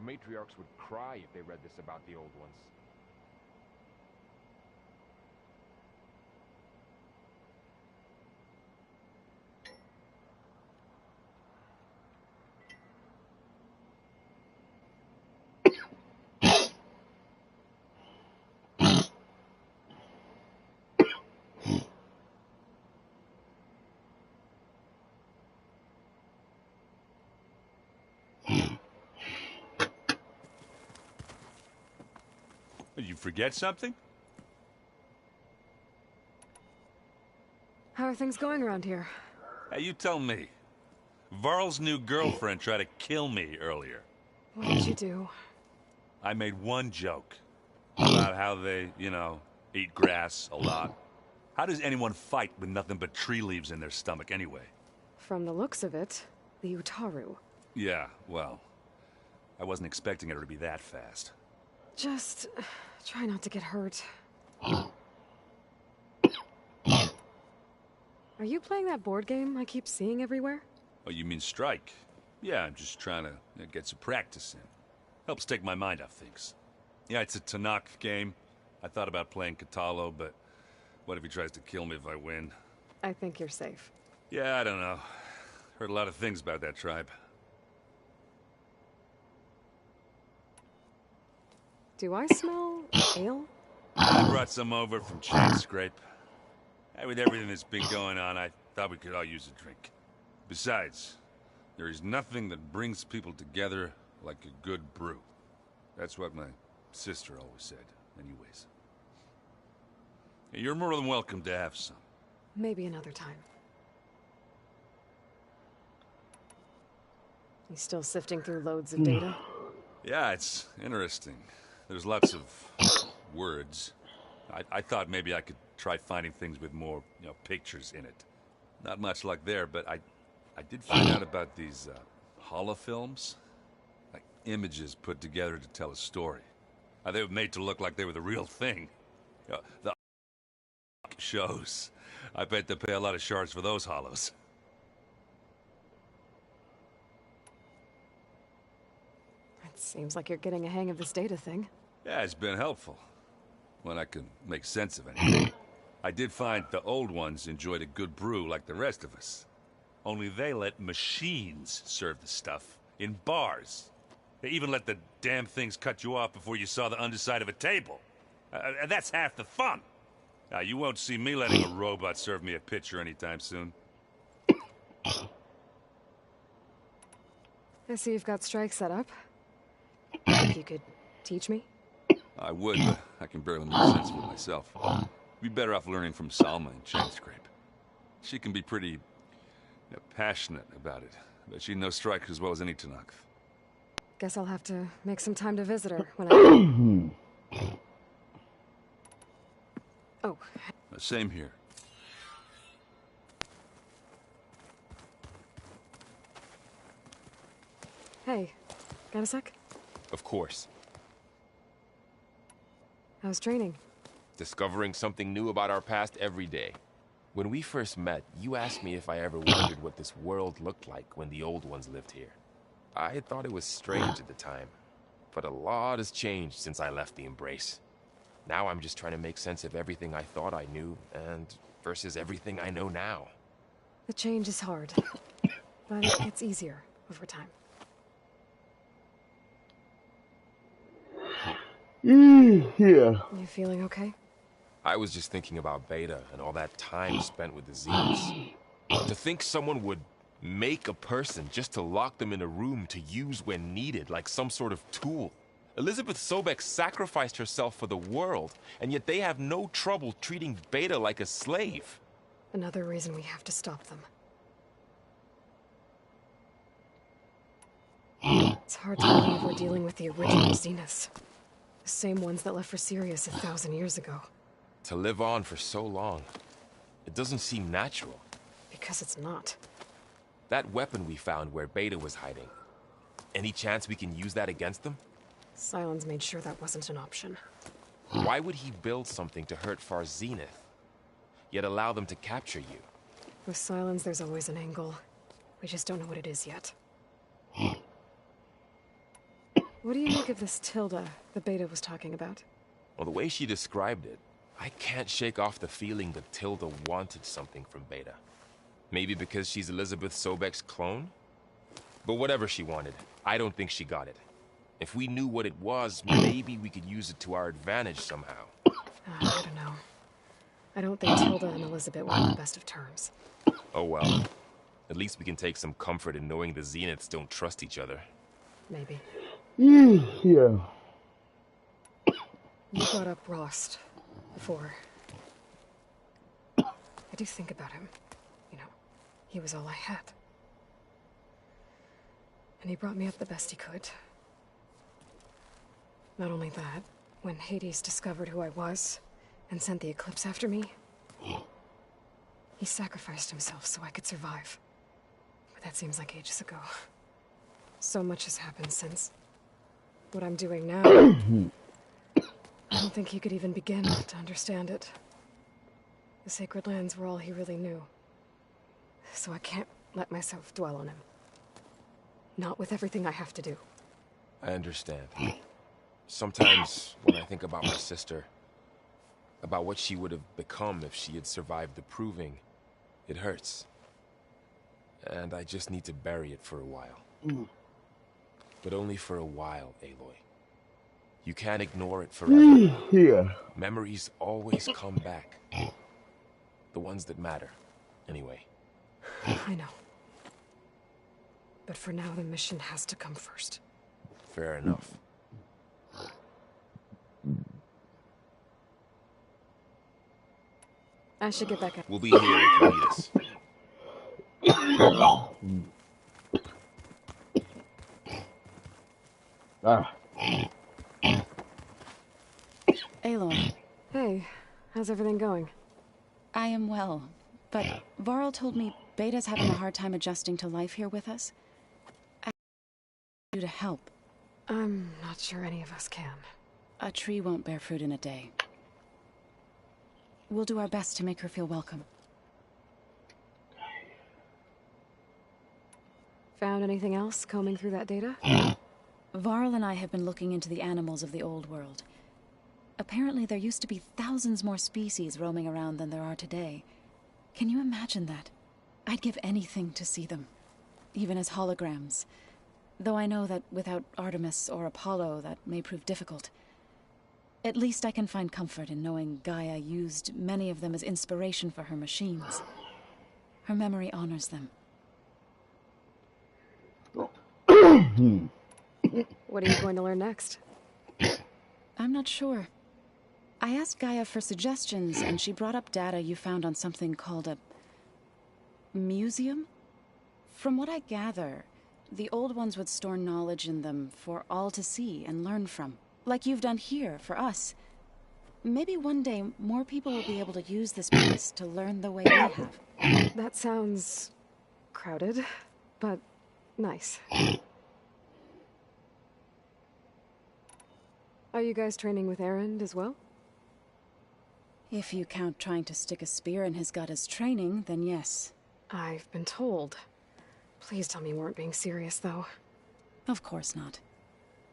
matriarchs would cry if they read this about the old ones. Did you forget something? How are things going around here? Hey, you tell me. Varl's new girlfriend tried to kill me earlier. What did you do? I made one joke about how they, eat grass a lot. How does anyone fight with nothing but tree leaves in their stomach anyway? From the looks of it, the Utaru. Yeah, well, I wasn't expecting her to be that fast. Just try not to get hurt. Are you playing that board game I keep seeing everywhere? Oh, you mean Strike? Yeah, I'm just trying to get some practice in. Helps take my mind off things. Yeah, it's a Tanakh game. I thought about playing Katalo, but what if he tries to kill me if I win? I think you're safe. Yeah, I don't know. Heard a lot of things about that tribe. Do I smell ale? I brought some over from Chain Scrape. Hey, with everything that's been going on, I thought we could all use a drink. Besides, there is nothing that brings people together like a good brew. That's what my sister always said, anyways. Hey, you're more than welcome to have some. Maybe another time. You still sifting through loads of data? Yeah, it's interesting. There's lots of words. I thought maybe I could try finding things with more, pictures in it. Not much luck there, but I did find out about these holofilms. Like images put together to tell a story. They were made to look like they were the real thing. The shows. I bet they pay a lot of shards for those hollows. It seems like you're getting a hang of this data thing. Yeah, it's been helpful. When I can make sense of anything. I did find the old ones enjoyed a good brew like the rest of us. Only they let machines serve the stuff in bars. They even let the damn things cut you off before you saw the underside of a table. And that's half the fun. Now, you won't see me letting a robot serve me a pitcher anytime soon. I see you've got Strike set up. Think you could teach me? I would, but I can barely make sense of it myself. Be better off learning from Salma and Chain Scrape. She can be pretty passionate about it, but she knows Strike as well as any Tanakh. Guess I'll have to make some time to visit her when I... Oh. Same here. Hey, got a sec? Of course. How's training? Discovering something new about our past every day. When we first met, you asked me if I ever wondered what this world looked like when the old ones lived here. I thought it was strange at the time, but a lot has changed since I left the Embrace. Now I'm just trying to make sense of everything I thought I knew, and versus everything I know now. The change is hard, but it gets easier over time. Yeah. You feeling okay? I was just thinking about Beta and all that time spent with the Zeniths. To think someone would make a person just to lock them in a room to use when needed, like some sort of tool. Elizabeth Sobek sacrificed herself for the world, and yet they have no trouble treating Beta like a slave. Another reason we have to stop them. It's hard to believe we're dealing with the original Zeniths. The same ones that left for Sirius 1,000 years ago. To live on for so long, it doesn't seem natural. Because it's not. That weapon we found where Beta was hiding. Any chance we can use that against them? Sylens made sure that wasn't an option. Why would he build something to hurt Far Zenith, yet allow them to capture you? With Sylens, there's always an angle. We just don't know what it is yet. What do you make of this Tilda the Beta was talking about? Well, the way she described it, I can't shake off the feeling that Tilda wanted something from Beta. Maybe because she's Elizabeth Sobek's clone? But whatever she wanted, I don't think she got it. If we knew what it was, maybe we could use it to our advantage somehow. I don't know. I don't think Tilda and Elizabeth were on the best of terms. Oh well. At least we can take some comfort in knowing the Zeniths don't trust each other. Maybe. Yeah. You brought up Rost before. I do think about him. You know, he was all I had. And he brought me up the best he could. Not only that, when Hades discovered who I was and sent the Eclipse after me, he sacrificed himself so I could survive. But that seems like ages ago. So much has happened since. What I'm doing now, I don't think he could even begin to understand it. The Sacred Lands were all he really knew. So I can't let myself dwell on him. Not with everything I have to do. I understand. Sometimes, when I think about my sister, about what she would have become if she had survived the Proving, it hurts. And I just need to bury it for a while. But only for a while, Aloy. You can't ignore it forever. Yeah. Memories always come back. The ones that matter, anyway. I know. But for now, the mission has to come first. Fair enough. I should get back up. We'll be here if you need us. Aloy, Hey, how's everything going? I am well, but Varl told me Beta's having a hard time adjusting to life here with us. I need you to help. I'm not sure any of us can. A tree won't bear fruit in a day. We'll do our best to make her feel welcome. Found anything else combing through that data? Varl and I have been looking into the animals of the old world. Apparently there used to be thousands more species roaming around than there are today. Can you imagine that? I'd give anything to see them, even as holograms. Though I know that without Artemis or Apollo, that may prove difficult. At least I can find comfort in knowing Gaia used many of them as inspiration for her machines. Her memory honors them. What are you going to learn next? I'm not sure. I asked Gaia for suggestions, and she brought up data you found on something called a museum? From what I gather, the old ones would store knowledge in them for all to see and learn from. Like you've done here, for us. Maybe one day, more people will be able to use this place to learn the way we have. That sounds crowded, but nice. Are you guys training with Erend as well? If you count trying to stick a spear in his gut as training, then yes. I've been told. Please tell me you weren't being serious, though. Of course not.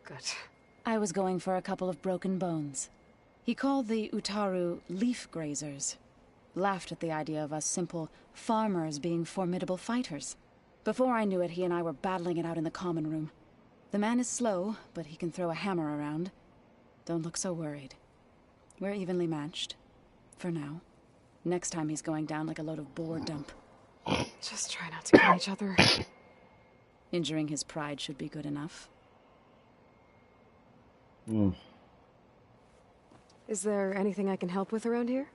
Good. I was going for a couple of broken bones. He called the Utaru leaf grazers. Laughed at the idea of us simple farmers being formidable fighters. Before I knew it, he and I were battling it out in the common room. The man is slow, but he can throw a hammer around. Don't look so worried. We're evenly matched. For now. Next time he's going down like a load of boar dump. Just try not to kill each other. Injuring his pride should be good enough. Is there anything I can help with around here?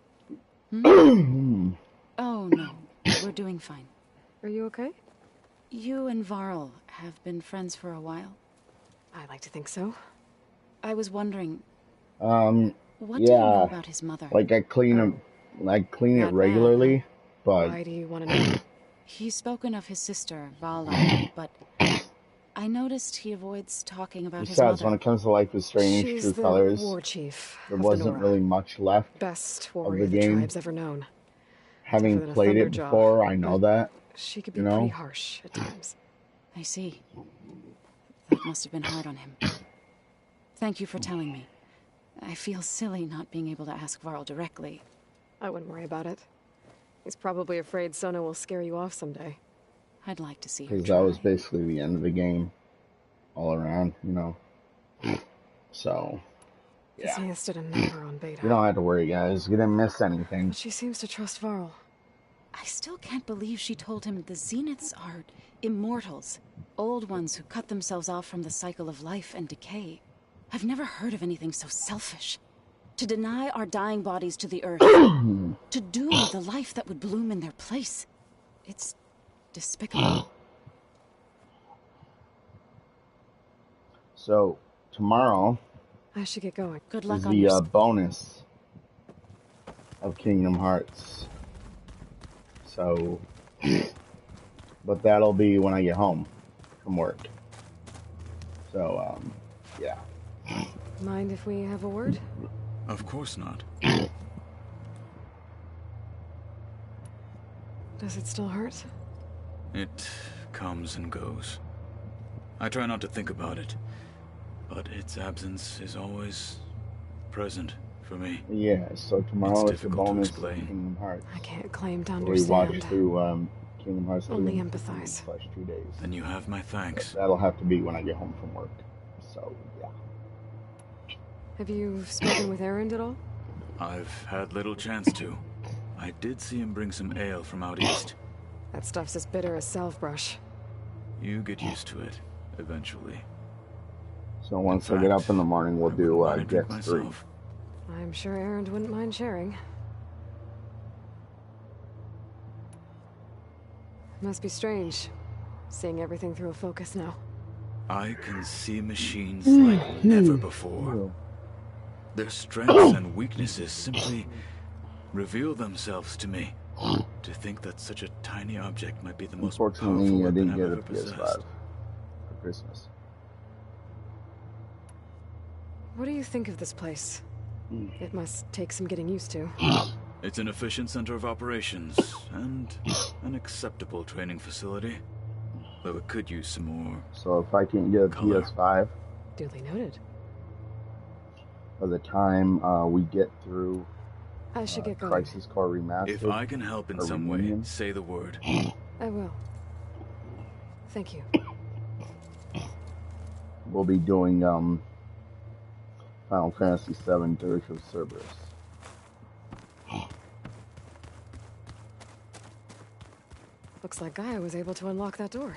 Oh, no. We're doing fine. Are you okay? You and Varl have been friends for a while. I like to think so. I was wondering, Yeah. what do you know about his mother? Like I clean it Not regularly, bad. but Why do you want to know? He's spoken of his sister, Vala, but I noticed he avoids talking about his besides, when mother. it comes to Life is Strange, She's True the Colors, war chief there of wasn't the Nora. really much left. Best the warrior the game. tribe's ever known. Having Tougher than a played it thunderjaw, before, I know but that. She could be You know? pretty harsh at times. I see. That must have been hard on him. Thank you for telling me. I feel silly not being able to ask Varl directly. I wouldn't worry about it. He's probably afraid Sona will scare you off someday. I'd like to see her Because try. that was basically the end of the game, all around, you know. So, yeah. Zenith did a number on Beta. You don't have to worry, guys. You didn't miss anything. But she seems to trust Varl. I still can't believe she told him the Zeniths are immortals. Old ones who cut themselves off from the cycle of life and decay. I've never heard of anything so selfish. To deny our dying bodies to the earth. To doom the life that would bloom in their place. It's despicable. So, tomorrow I should get going. Good is luck on your... the bonus of Kingdom Hearts. So, but that'll be when I get home from work. So, yeah. Mind if we have a word? Of course not. Does it still hurt? It comes and goes. I try not to think about it, but its absence is always present for me. Yeah, so tomorrow It's is the difficult to bonus of explain. Kingdom Hearts. I can't claim to We watched understand. through Kingdom Hearts 3 Only in empathize. /2 days. Then you have my thanks. That'll have to be when I get home from work. So, yeah. Have you spoken with Erend at all? I've had little chance to. I did see him bring some ale from out east. That stuff's as bitter as salve-brush. You get used to it, eventually. So once In I get fact, up in the morning, we'll I do wouldn't mind a drink Gex 3. myself. I'm sure Erend wouldn't mind sharing. Must be strange, seeing everything through a focus now. I can see machines like never before. Their strengths and weaknesses simply reveal themselves to me. To think that such a tiny object might be the most powerful Unfortunately, I weapon didn't I've get ever a possessed. PS5 for Christmas. What do you think of this place? It must take some getting used to. It's an efficient center of operations and an acceptable training facility, though it could use some more. So if I can't get a Color. PS5 Duly noted. by the time we get through I should get going. Crisis Core Remastered, If I can help in or some way, Reunion. say the word. I will. Thank you. we'll be doing Final Fantasy VII Dirge of Cerberus. Looks like Gaia was able to unlock that door.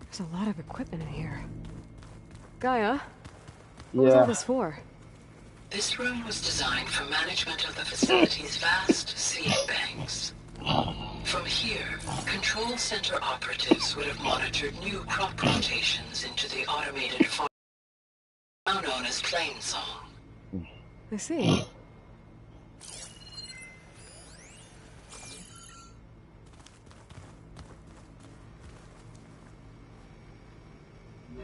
There's a lot of equipment in here. Gaia, what was all this for? This room was designed for management of the facility's vast seed banks. From here, control center operatives would have monitored new crop rotations into the automated farm, now known as Plainsong. I see.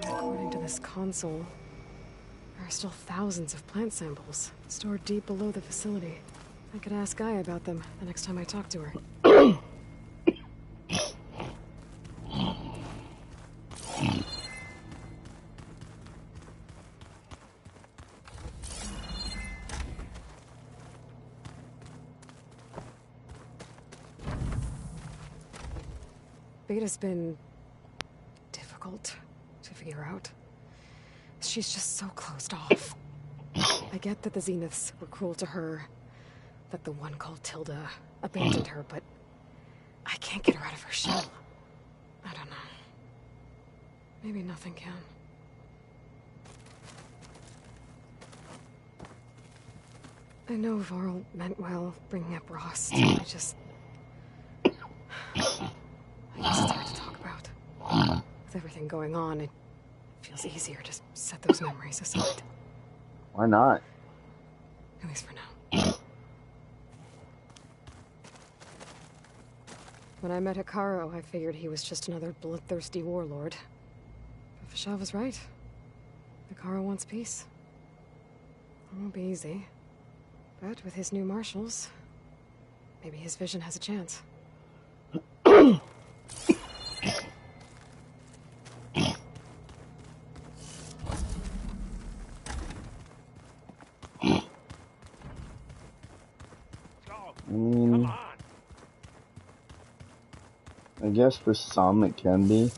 According to this console, there are still thousands of plant samples stored deep below the facility. I could ask Gaia about them the next time I talk to her. Beta's been difficult to figure out. She's just so closed off. I get that the Zeniths were cruel to her, that the one called Tilda abandoned her, but I can't get her out of her shell. I don't know. Maybe nothing can. I know Varl meant well bringing up Rost. I guess it's hard to talk about. With everything going on, it feels easier to set those memories aside. Why not? At least for now. When I met Hikaru, I figured he was just another bloodthirsty warlord. But Fashav was right. Hikaru wants peace. It won't be easy. But with his new marshals, maybe his vision has a chance. I mean, I guess for some it can be.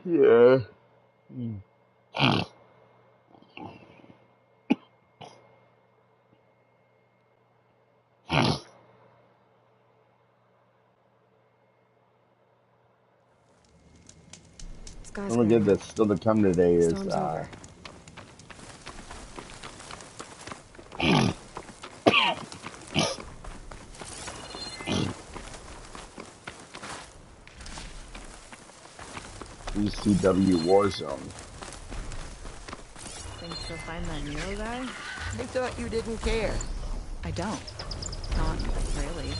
Yeah. Sky's Don't forget clearing. that still to come today is Storm's over. ECW Warzone. Think she'll find that Nero guy? I thought you didn't care. I don't. Not really.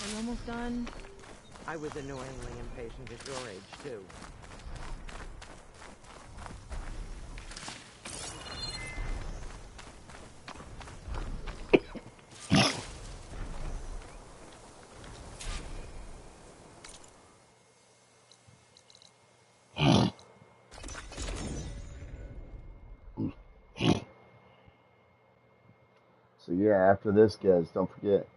Are you almost done? I was annoyingly impatient at your age, too. So yeah, after this, guys, don't forget,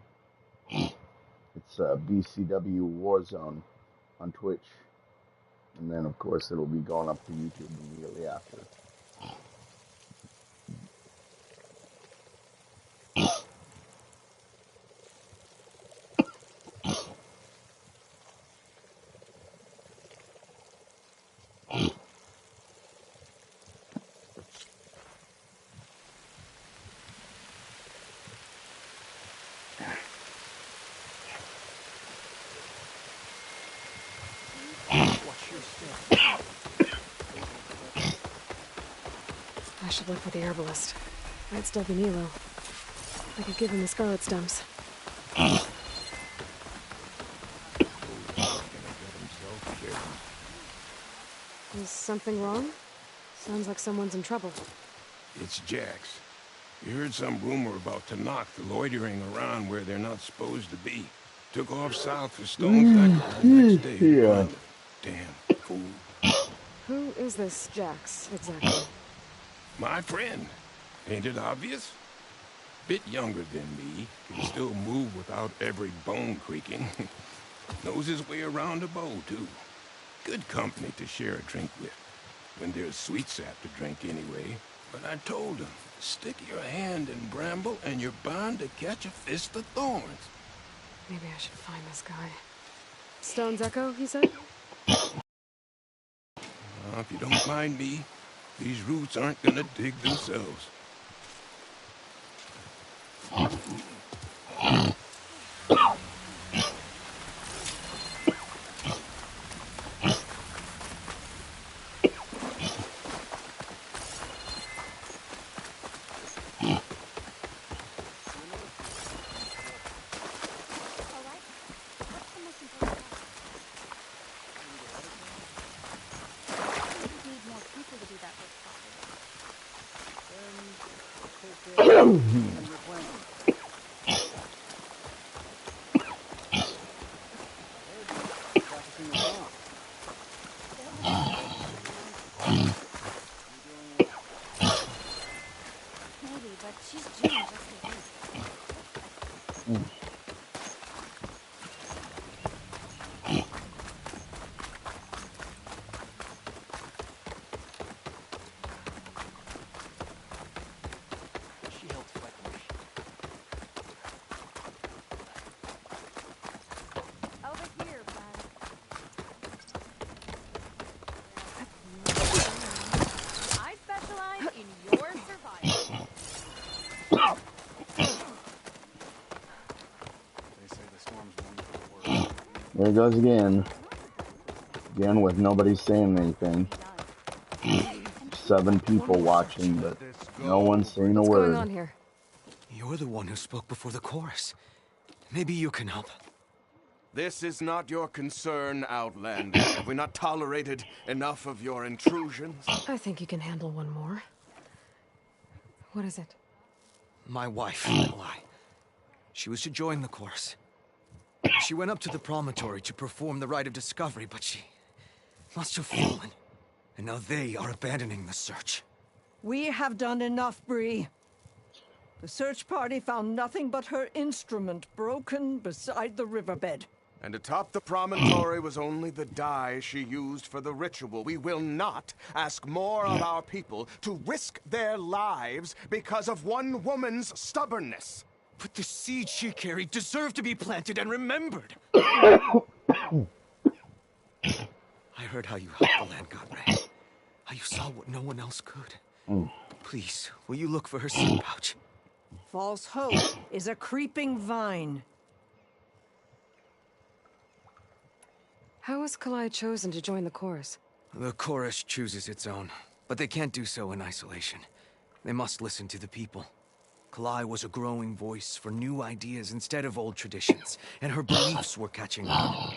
it's BCW Warzone on Twitch. And then, of course, it'll be going up to YouTube immediately after. Watch your step. I should look for the herbalist. Might still be Nilo. I could give him the scarlet stems. Is something wrong? Sounds like someone's in trouble. It's Jax. You heard some rumor about Tanakh loitering around where they're not supposed to be. Took off south for Stone's Echo the next day. Yeah. Damn fool. Who is this Jax, exactly? My friend. Ain't it obvious? Bit younger than me. Can still move without every bone creaking. Knows his way around a bow, too. Good company to share a drink with. When there's sweet sap to drink anyway. But I told him, stick your hand in bramble and you're bound to catch a fist of thorns. Maybe I should find this guy. Stone's Echo, he said? If you don't mind me, these roots aren't gonna dig themselves. There it goes again. Again with nobody saying anything. 7 people watching, but no one saying a What's word. going on here? You're the one who spoke before the chorus. Maybe you can help. This is not your concern, Outlander. Have we not tolerated enough of your intrusions? I think you can handle one more. What is it? My wife, Nikolai. She was to join the chorus. She went up to the promontory to perform the rite of discovery, but she must have fallen. And now they are abandoning the search. We have done enough, Bree. The search party found nothing but her instrument broken beside the riverbed. And atop the promontory was only the dye she used for the ritual. We will not ask more of our people to risk their lives because of one woman's stubbornness. But the seed she carried deserved to be planted and remembered. I heard how you helped the land god Ray. How you saw what no one else could. Please, will you look for her seed pouch? False hope is a creeping vine. How was Kalai chosen to join the chorus? The chorus chooses its own, but they can't do so in isolation. They must listen to the people. Kalai was a growing voice for new ideas instead of old traditions, and her beliefs were catching on.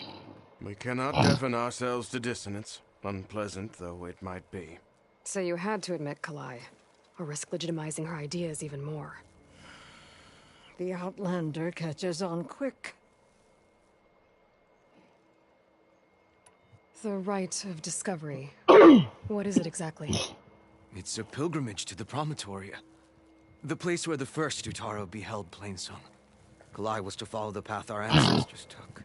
We cannot deafen ourselves to dissonance, unpleasant though it might be. So you had to admit Kalai, or risk legitimizing her ideas even more. The Outlander catches on quick. The rite of discovery. What is it exactly? It's a pilgrimage to the promontory. The place where the first Utaro beheld Plainsong. Kalai was to follow the path our ancestors took.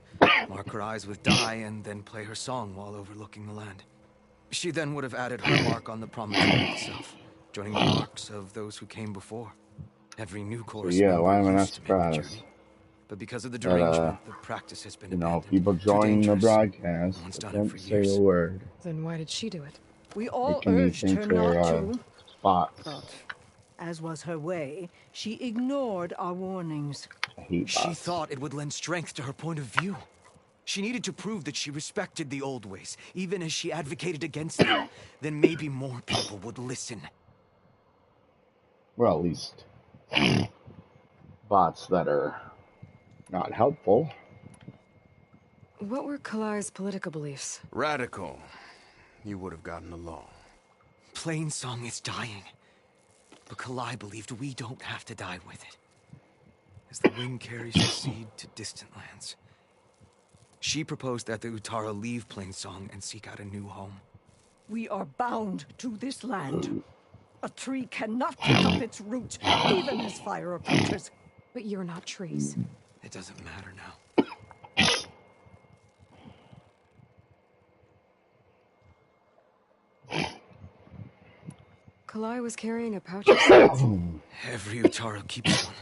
Mark her eyes with dye and then play her song while overlooking the land. She then would have added her mark on the promontory itself, joining the marks of those who came before. Every new chorus why am I not used to make the surprised? journey. But because of the derangement, the practice has been abandoned. People join the broadcast, No one's but done it don't for say years. a word. Then why did she do it? We all Making me urged her think they're, not to. bots. But, as was her way, she ignored our warnings. I hate She bots. thought it would lend strength to her point of view. She needed to prove that she respected the old ways, even as she advocated against them. Then maybe more people would listen. Well, at least bots that are not helpful. What were Kalai's political beliefs? Radical. You would have gotten along. Plainsong is dying. But Kalai believed we don't have to die with it. As the wind carries the seed to distant lands. She proposed that the Utara leave Plainsong and seek out a new home. We are bound to this land. A tree cannot pick up its roots, even as fire approaches. But you're not trees. It doesn't matter now. Kalai was carrying a pouch of seeds. Every Utara keeps one.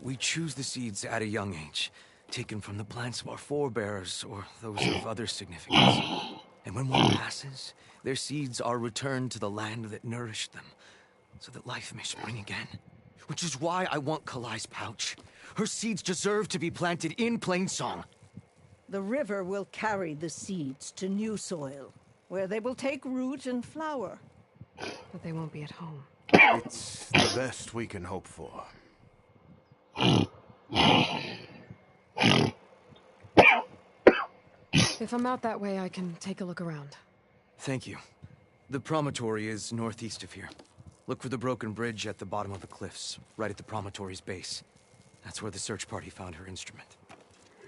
We choose the seeds at a young age, taken from the plants of our forebears or those of other significance. And when one passes, their seeds are returned to the land that nourished them, so that life may spring again. Which is why I want Kalai's pouch. Her seeds deserve to be planted in Plainsong. The river will carry the seeds to new soil, where they will take root and flower. But they won't be at home. It's the best we can hope for. If I'm out that way, I can take a look around. Thank you. The promontory is northeast of here. Look for the broken bridge at the bottom of the cliffs, right at the promontory's base. That's where the search party found her instrument.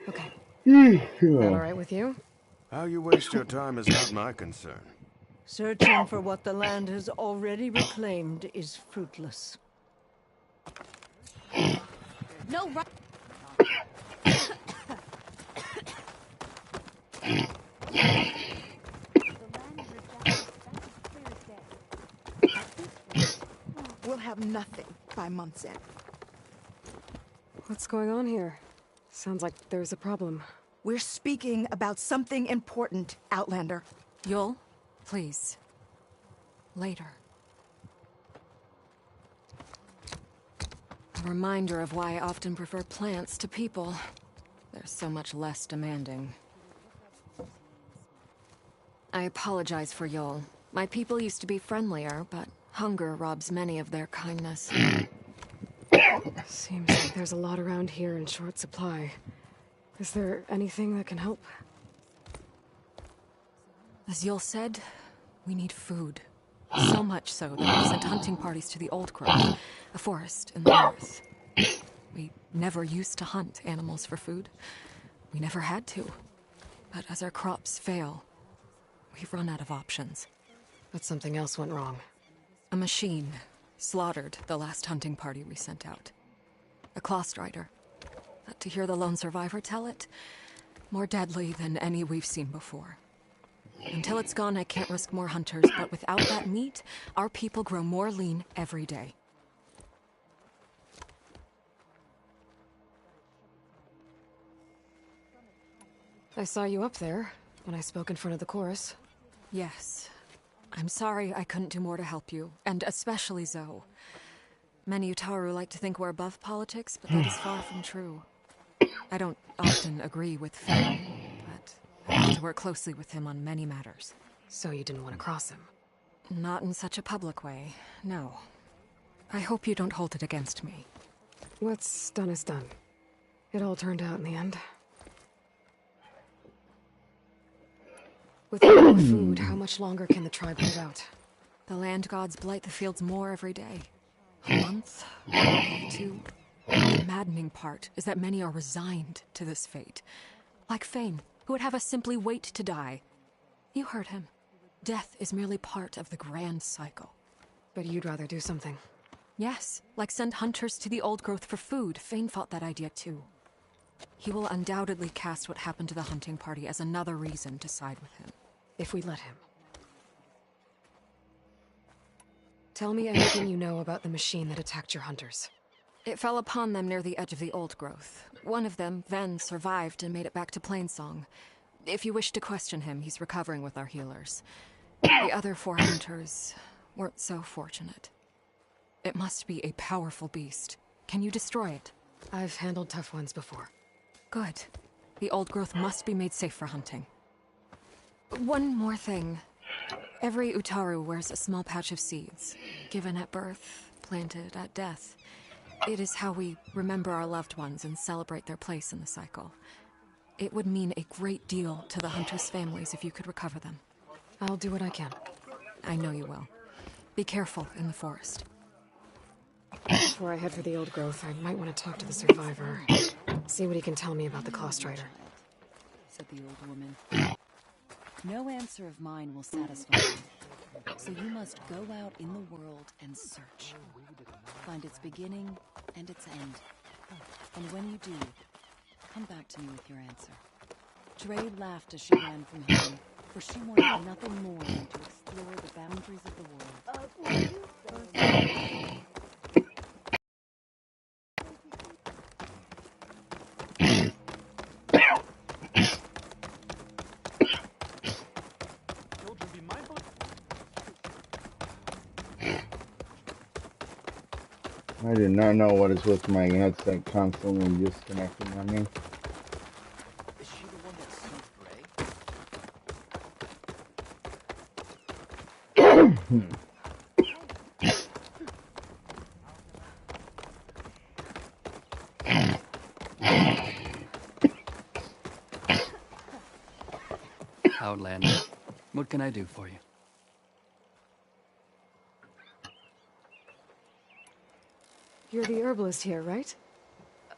Okay. That all right with you? How you waste your time is not my concern. Searching for what the land has already reclaimed is fruitless. No, right. We'll have nothing by month's end. What's going on here? Sounds like there's a problem. We're speaking about something important, Outlander. Yul, please. Later. A reminder of why I often prefer plants to people. They're so much less demanding. I apologize for Yul. My people used to be friendlier, but hunger robs many of their kindness. Seems like there's a lot around here in short supply. Is there anything that can help? As Yul said, we need food. So much so that we sent hunting parties to the Old Grove, a forest in the north. We never used to hunt animals for food. We never had to. But as our crops fail, we've run out of options. But something else went wrong. A machine slaughtered the last hunting party we sent out. A claw strider. But to hear the lone survivor tell it, more deadly than any we've seen before. Until it's gone, I can't risk more hunters, but without that meat, our people grow more lean every day. I saw you up there when I spoke in front of the chorus. Yes. I'm sorry I couldn't do more to help you, and especially Zoe. Many Utaru like to think we're above politics, but that is far from true. I don't often agree with Finn, but I have to work closely with him on many matters. So you didn't want to cross him? Not in such a public way, no. I hope you don't hold it against me. What's done is done. It all turned out in the end. With no food, how much longer can the tribe hold out? The land gods blight the fields more every day. A month, two. The maddening part is that many are resigned to this fate. Like Fane, who would have us simply wait to die. You heard him. Death is merely part of the grand cycle. But you'd rather do something. Yes, like send hunters to the old growth for food. Fane fought that idea too. He will undoubtedly cast what happened to the hunting party as another reason to side with him. If we let him. Tell me anything you know about the machine that attacked your hunters. It fell upon them near the edge of the old growth. One of them, Ven, survived and made it back to Plainsong. If you wish to question him, he's recovering with our healers. The other 4 hunters weren't so fortunate. It must be a powerful beast. Can you destroy it? I've handled tough ones before. Good. The old growth must be made safe for hunting. One more thing. Every Utaru wears a small pouch of seeds, given at birth planted at death. It is how we remember our loved ones and celebrate their place in the cycle. It would mean a great deal to the hunters' families if you could recover them. I'll do what I can. I know you will. Be careful in the forest. Before I head for the old growth, I might want to talk to the survivor. See what he can tell me about the Clawstrider. Said the old woman. No answer of mine will satisfy you. So you must go out in the world and search. Find its beginning and its end. And when you do, come back to me with your answer. Trade laughed as she ran from home, for she wanted nothing more than to explore the boundaries of the world. I do not know what is with my headset constantly disconnecting on me. Is she the one that sued Gray? Outlander, what can I do for you? You're the herbalist here, right?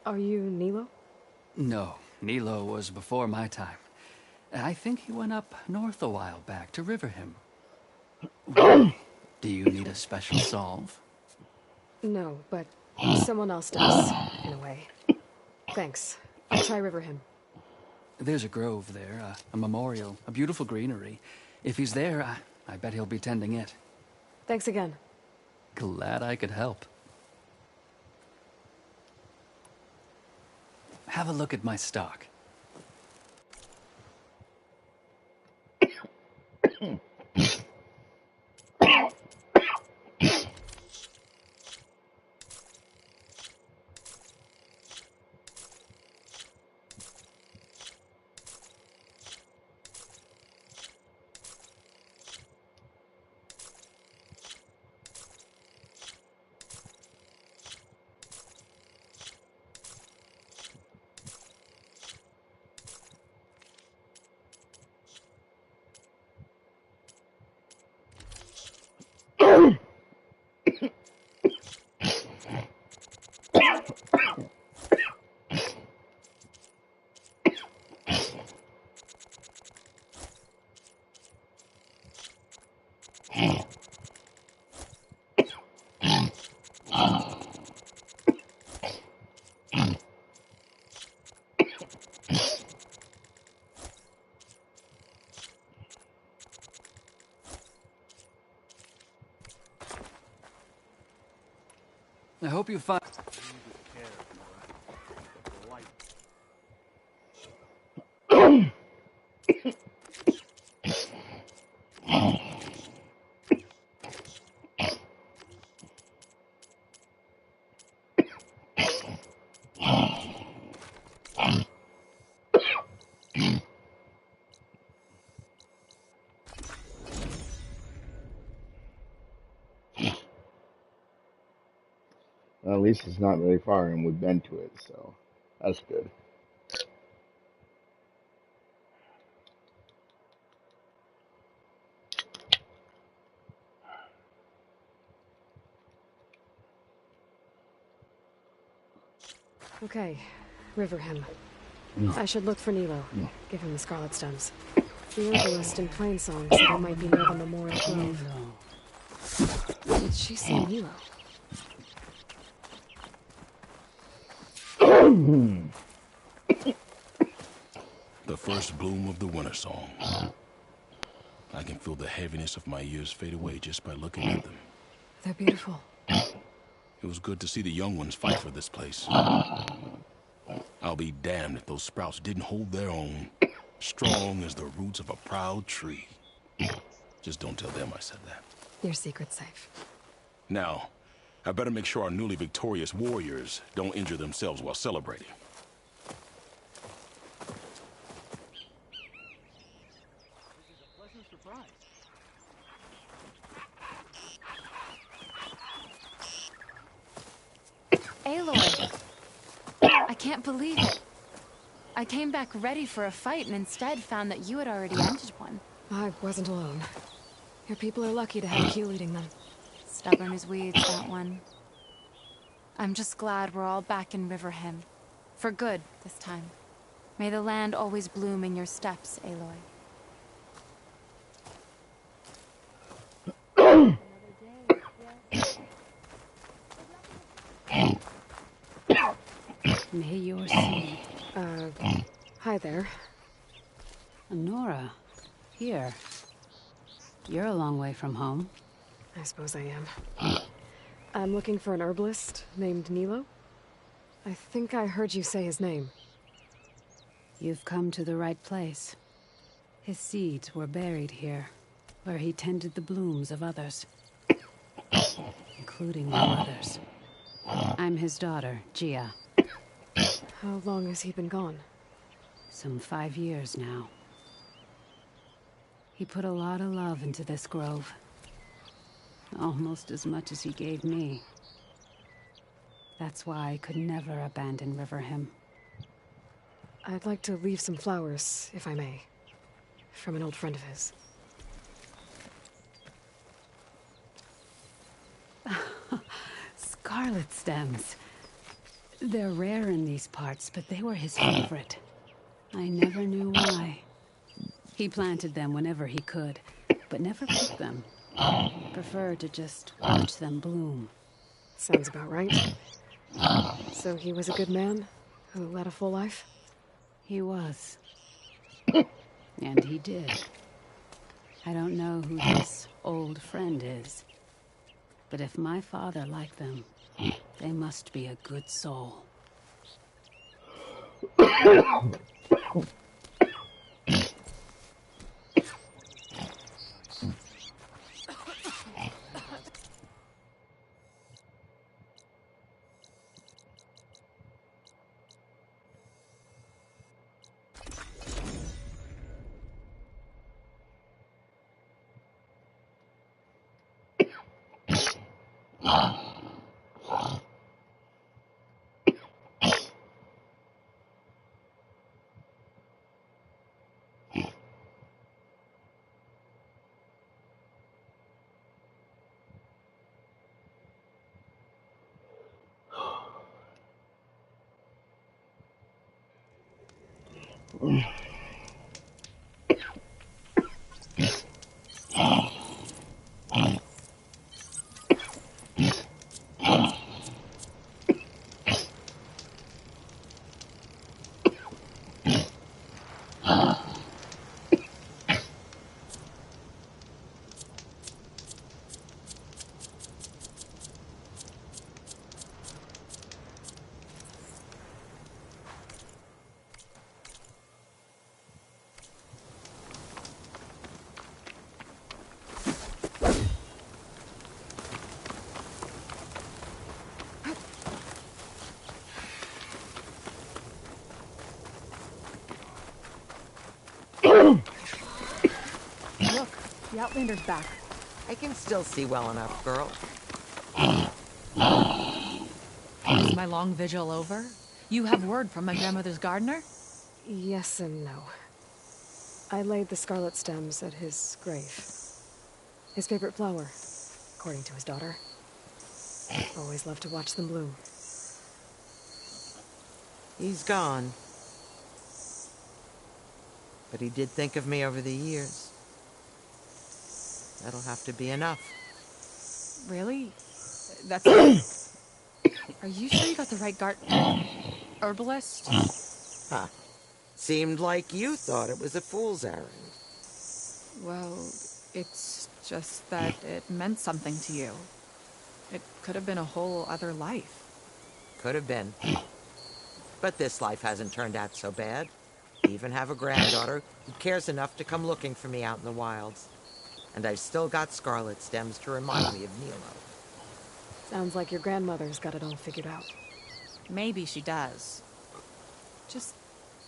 Are you Nilo? No, Nilo was before my time. I think he went up north a while back to Riverhim. Do you need a special solve? No, but someone else does, in a way. Thanks. I'll try Riverhim. There's a grove there, a memorial, a beautiful greenery. If he's there, I bet he'll be tending it. Thanks again. Glad I could help. Have a look at my stock. I hope you find... Well, at least it's not very far, and we've been to it, so that's good. Okay, Riverhim. I should look for Nilo. Give him the Scarlet Stems. The herbalist in Plainsong said I might be near the Memorial Grove. Did she say Nilo? The first bloom of the winter song. I can feel the heaviness of my years fade away just by looking at them. They're beautiful. It was good to see the young ones fight for this place. I'll be damned if those sprouts didn't hold their own, strong as the roots of a proud tree. Just don't tell them I said that. Your secret's safe. Now, I better make sure our newly victorious warriors don't injure themselves while celebrating. Aloy! I can't believe it. I came back ready for a fight and instead found that you had already ended one. I wasn't alone. Your people are lucky to have Q leading them. Stubborn as weeds, that one. I'm just glad we're all back in Riverhim. For good, this time. May the land always bloom in your steps, Aloy. May your seed. Hi there. Nora, here. You're a long way from home. I suppose I am. I'm looking for an herbalist named Nilo. I think I heard you say his name. You've come to the right place. His seeds were buried here, where he tended the blooms of others. Including your mother's. I'm his daughter, Gia. How long has he been gone? Some 5 years now. He put a lot of love into this grove. Almost as much as he gave me. That's why I could never abandon Riverhim. I'd like to leave some flowers, if I may. From an old friend of his. Scarlet stems. They're rare in these parts, but they were his favorite. I never knew why. He planted them whenever he could, but never picked them. He preferred to just watch them bloom. Sounds about right. So he was a good man who led a full life? He was. And he did. I don't know who this old friend is, but if my father liked them, they must be a good soul. Look, the Outlander's back. I can still see well enough, girl. Is my long vigil over? You have word from my grandmother's gardener? Yes and no. I laid the scarlet stems at his grave. His favorite flower, according to his daughter. Always loved to watch them bloom. He's gone. But he did think of me over the years. That'll have to be enough. Really? That's... Are you sure you got the right herbalist? Huh. Seemed like you thought it was a fool's errand. Well, it's just that it meant something to you. It could have been a whole other life. Could have been. But this life hasn't turned out so bad. I even have a granddaughter who cares enough to come looking for me out in the wilds. And I've still got scarlet stems to remind me of Nilo. Sounds like your grandmother's got it all figured out. Maybe she does. Just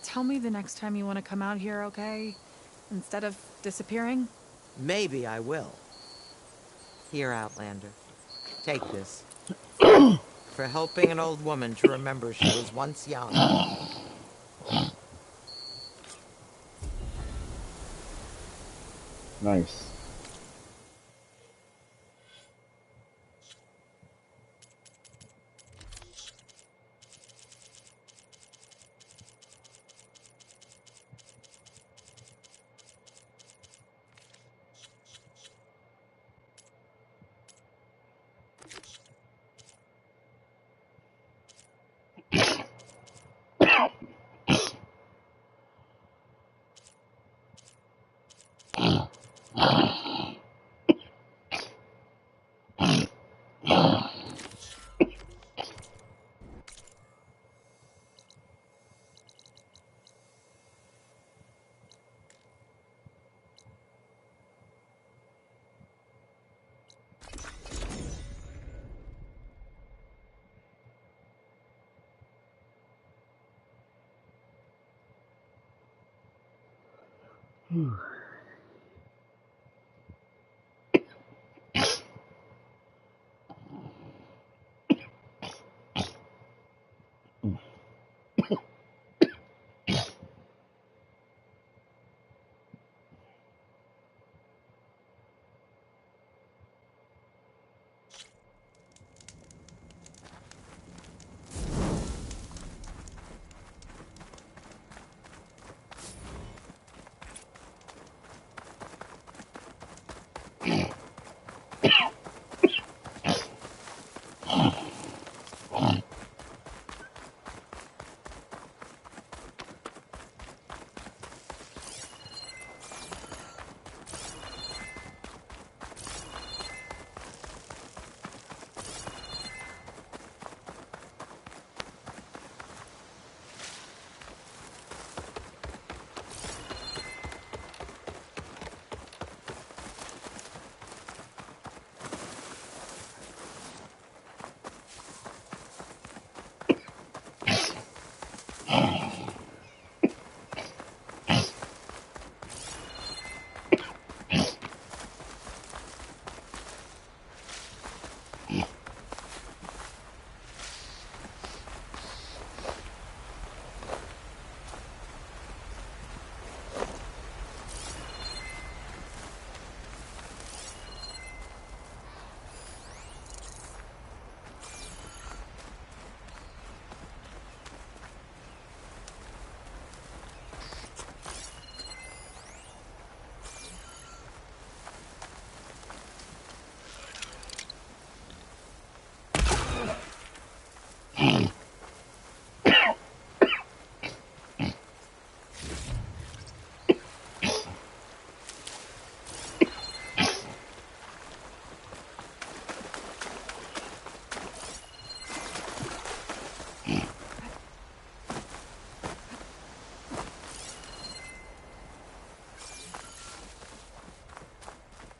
tell me the next time you want to come out here, okay? Instead of disappearing? Maybe I will. Here, Outlander. Take this. For for helping an old woman to remember she was once young. Nice.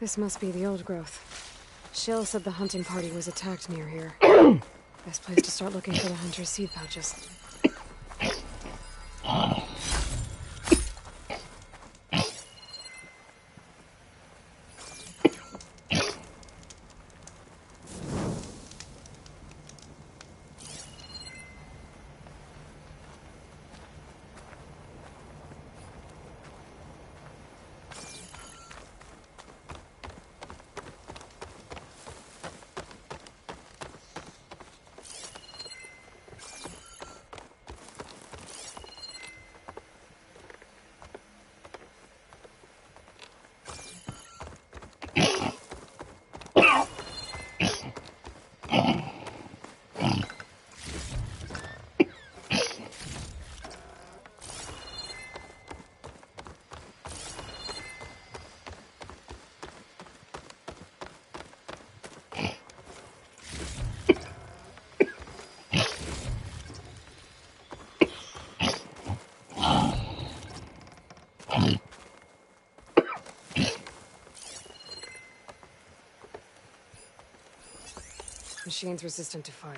This must be the old growth. Shill said the hunting party was attacked near here. Best place to start looking for the hunter's seed pouches. Machine's resistant to fire.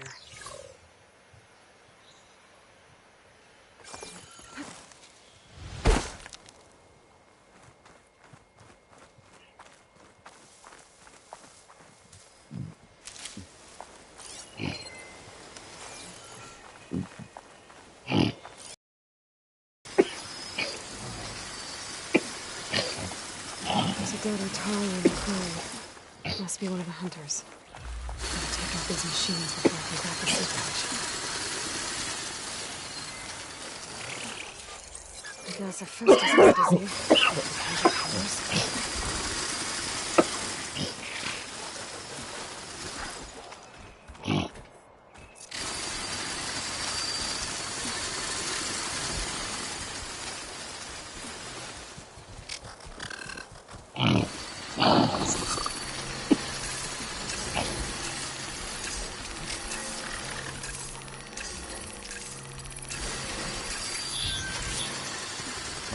Strider Taro in the coil. Must be one of the hunters. Gotta take out these machines before I can grab the seed pouch. I guess if Festus is busy, hunter powers.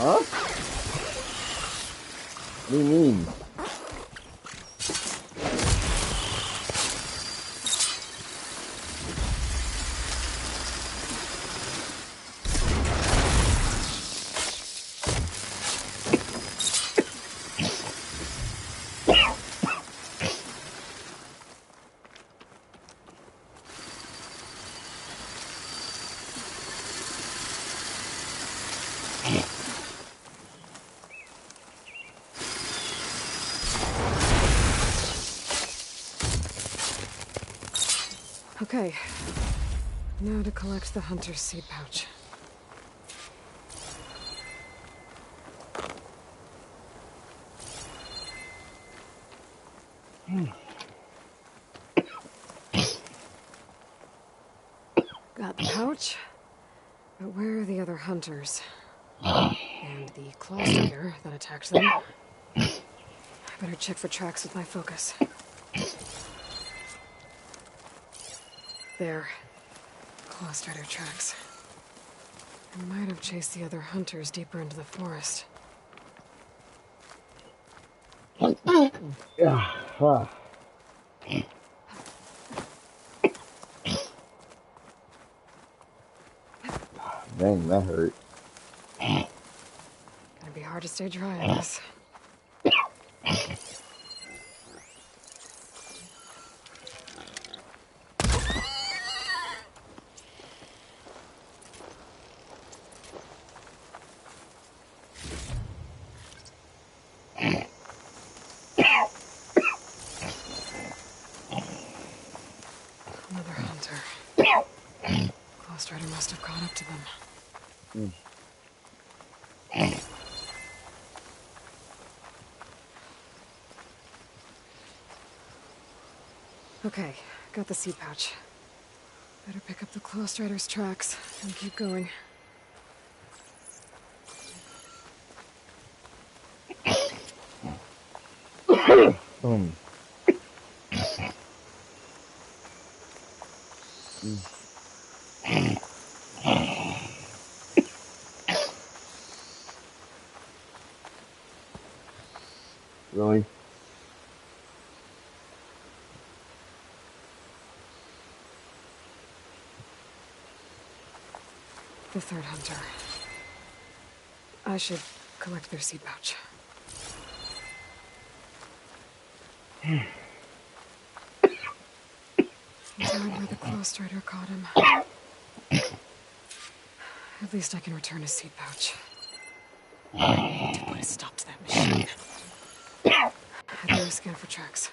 Huh? What do you mean? Okay, now to collect the hunter's seed pouch. Got the pouch, but where are the other hunters? And the claw strider that attacked them? I better check for tracks with my focus. There. Claw strider tracks. I might have chased the other hunters deeper into the forest. Yeah. Dang, that hurt. Gonna be hard to stay dry, I guess. Another hunter. Claw strider must have caught up to them. Okay, got the seed pouch. Better pick up the claw strider's tracks and keep going. Really? The third hunter. I should collect their seed pouch. He's out where the claw strider caught him. At least I can return his seed pouch. I need to put a stop to that machine. I better scan for tracks.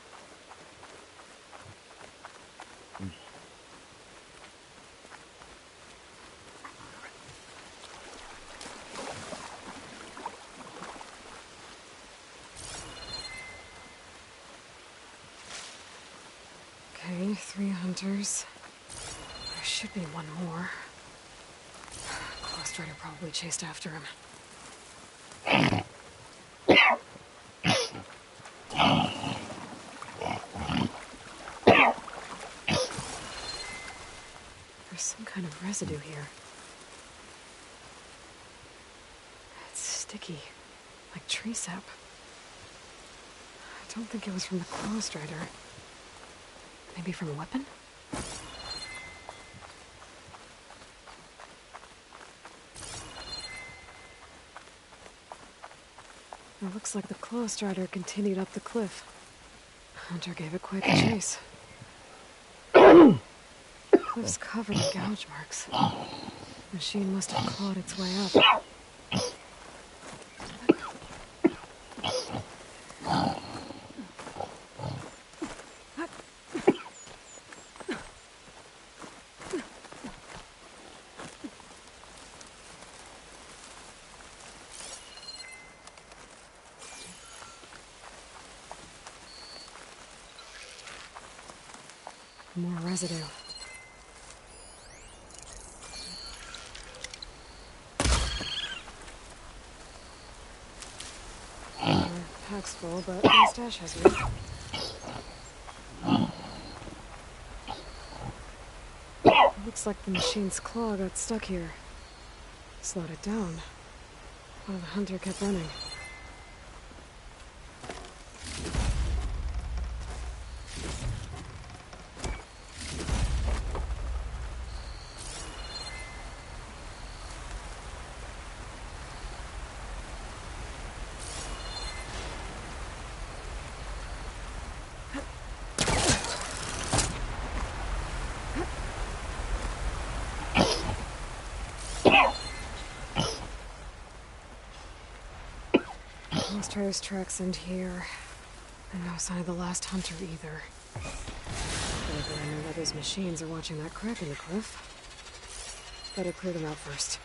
Okay, 3 hunters. There should be one more. Claw strider probably chased after him. There's some kind of residue here. It's sticky, like tree sap. I don't think it was from the claw strider. Maybe from a weapon? It looks like the claw strider continued up the cliff. Hunter gave it quite a chase. Cliff's covered in gouge marks. Machine must have clawed its way up. More residue. My pack's full, but my stash has room. Looks like the machine's claw got stuck here. Slowed it down, while the hunter kept running. Monster's tracks end here, and no sign of the last hunter either. But I know where those machines are watching that crack in the cliff. Better clear them out first.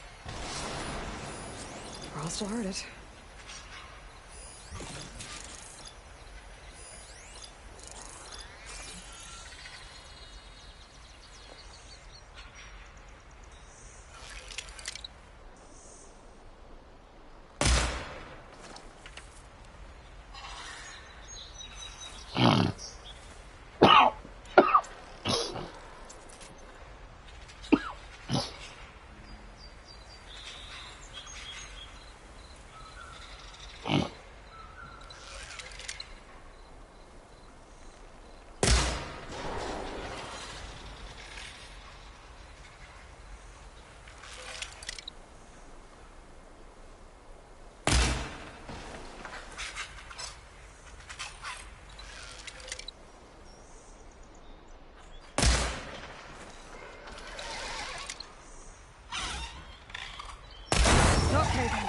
Or I'll still hurt it. Okay then.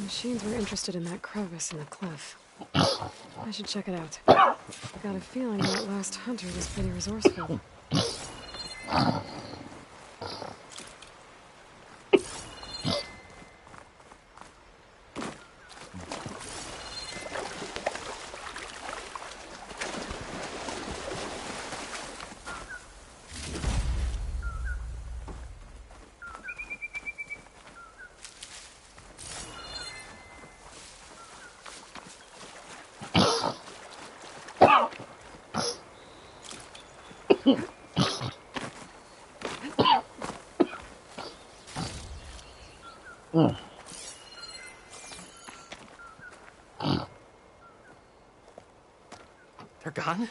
Machines were interested in that crevice in the cliff. I should check it out. I got a feeling that last hunter was pretty resourceful. They're gone?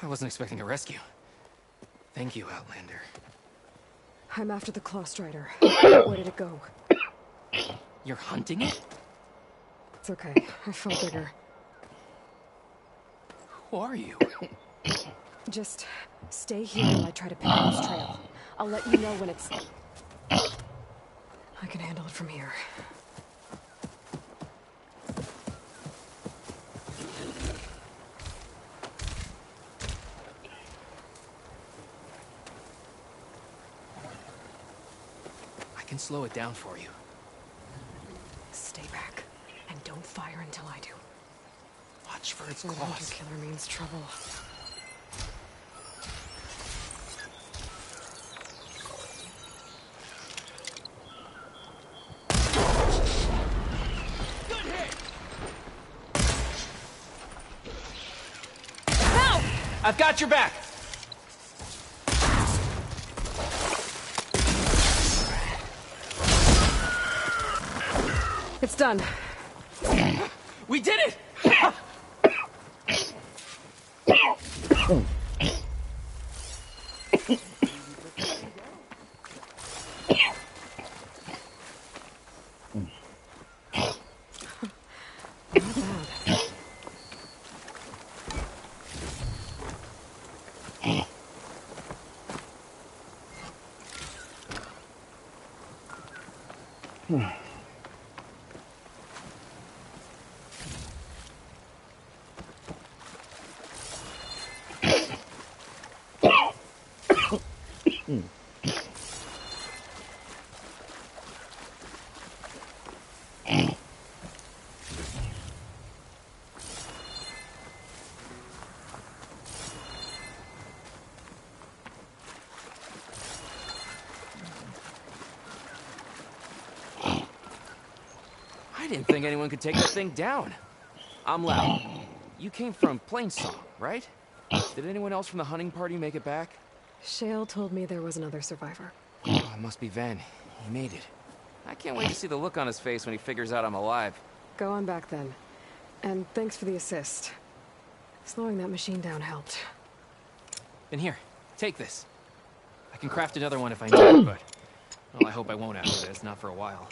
I wasn't expecting a rescue. Thank you, Outlander. I'm after the Claw Strider. Where did it go? You're hunting it? It's okay. I felt bigger. Who are you? Just stay here while I try to pick up this trail. I'll let you know when it's... I can handle it from here. I can slow it down for you. Stay back, and don't fire until I do. Watch for its The hunter claws. killer means trouble. I've got your back! It's done. We did it! I didn't think anyone could take that thing down. I'm Lau. You came from Plainsong, right? Did anyone else from the hunting party make it back? Shale told me there was another survivor. Oh, it must be Ven. He made it. I can't wait to see the look on his face when he figures out I'm alive. Go on back then. And thanks for the assist. Slowing that machine down helped. And here, take this. I can craft another one if I need it, but... well, I hope I won't after this, not for a while.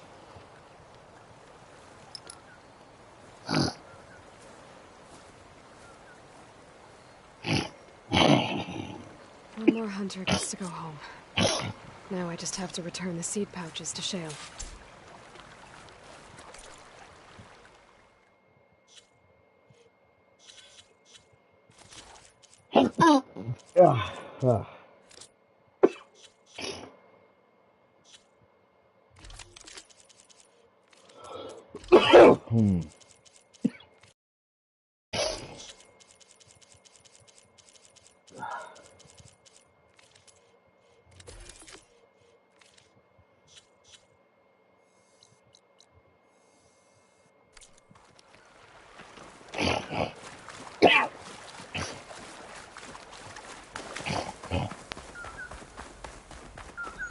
One more hunter gets to go home. Now I just have to return the seed pouches to Shale.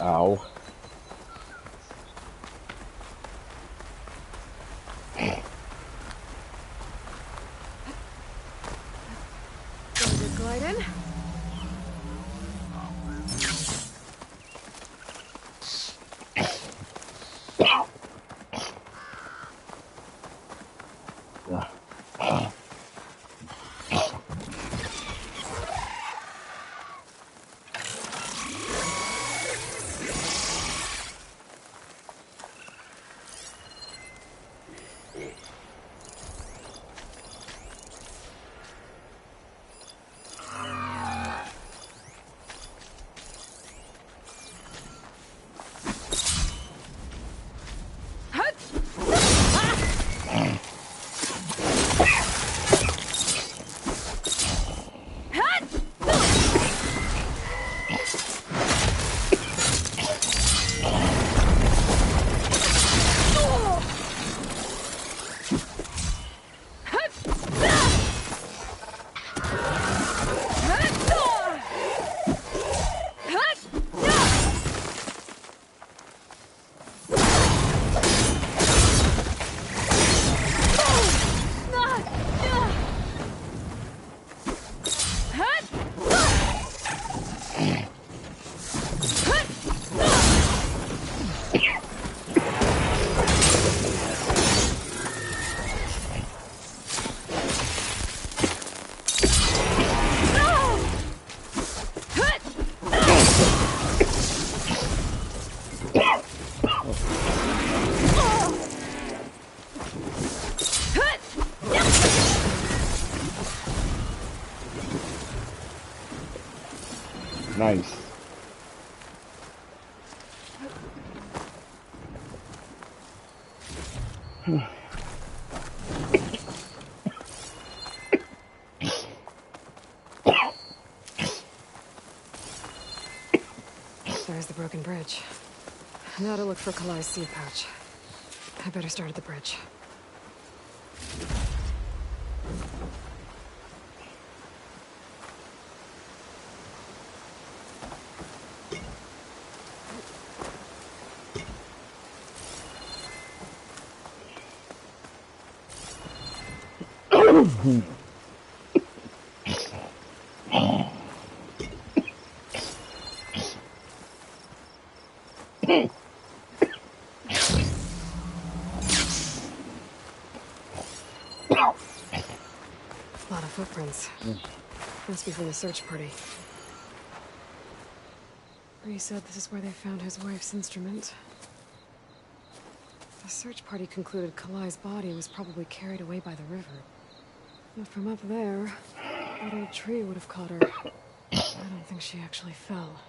Ow. Glide in. Nice. There's the broken bridge. Now to look for Kalai's seed pouch. I better start at the bridge. A lot of footprints. Must be from the search party. Bree said this is where they found his wife's instrument. The search party concluded Kalai's body was probably carried away by the river. But from up there, that old tree would have caught her. I don't think she actually fell.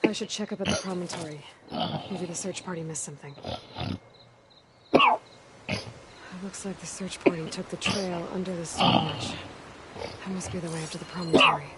I should check up at the promontory. Maybe the search party missed something. It looks like the search party took the trail under the stone ledge. That must be the way up to the promontory.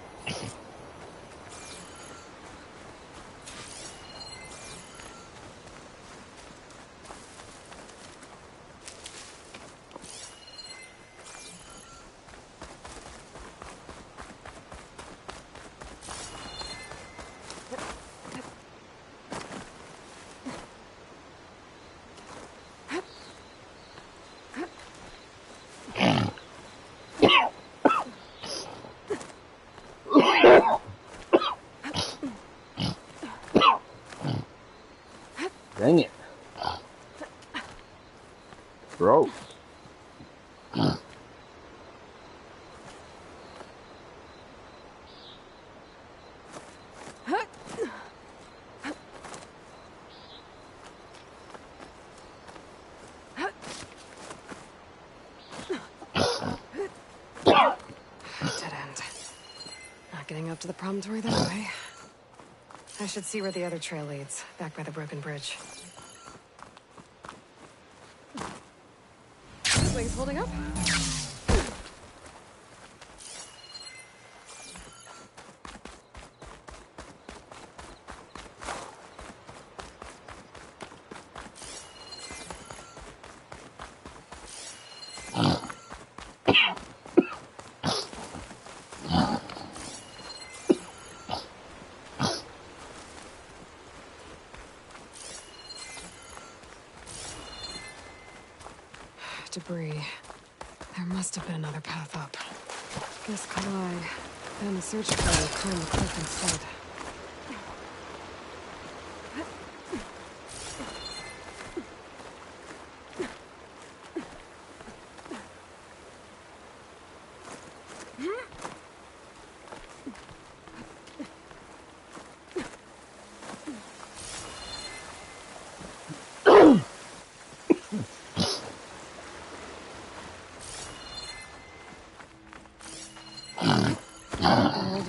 Dang it. Gross. Dead end. Not getting up to the promontory that way. I should see where the other trail leads, back by the broken bridge. Wings holding up? Debris. There must have been another path up. Guess Kalai and the search party climbed the cliff instead.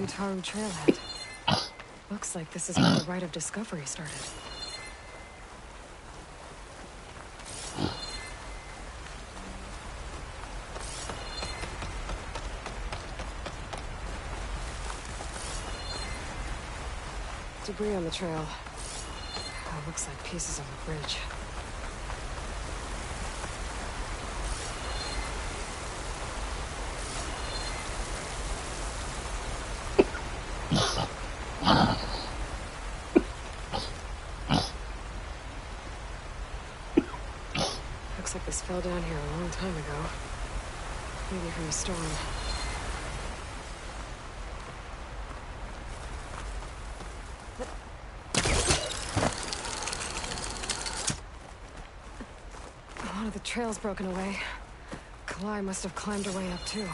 Taru trailhead. Looks like this is where the Rite of Discovery started. Debris on the trail. Oh, looks like pieces of a bridge. Looks like this fell down here a long time ago. Maybe from a storm. One of the trail's broken away. Kalai must have climbed her way up too.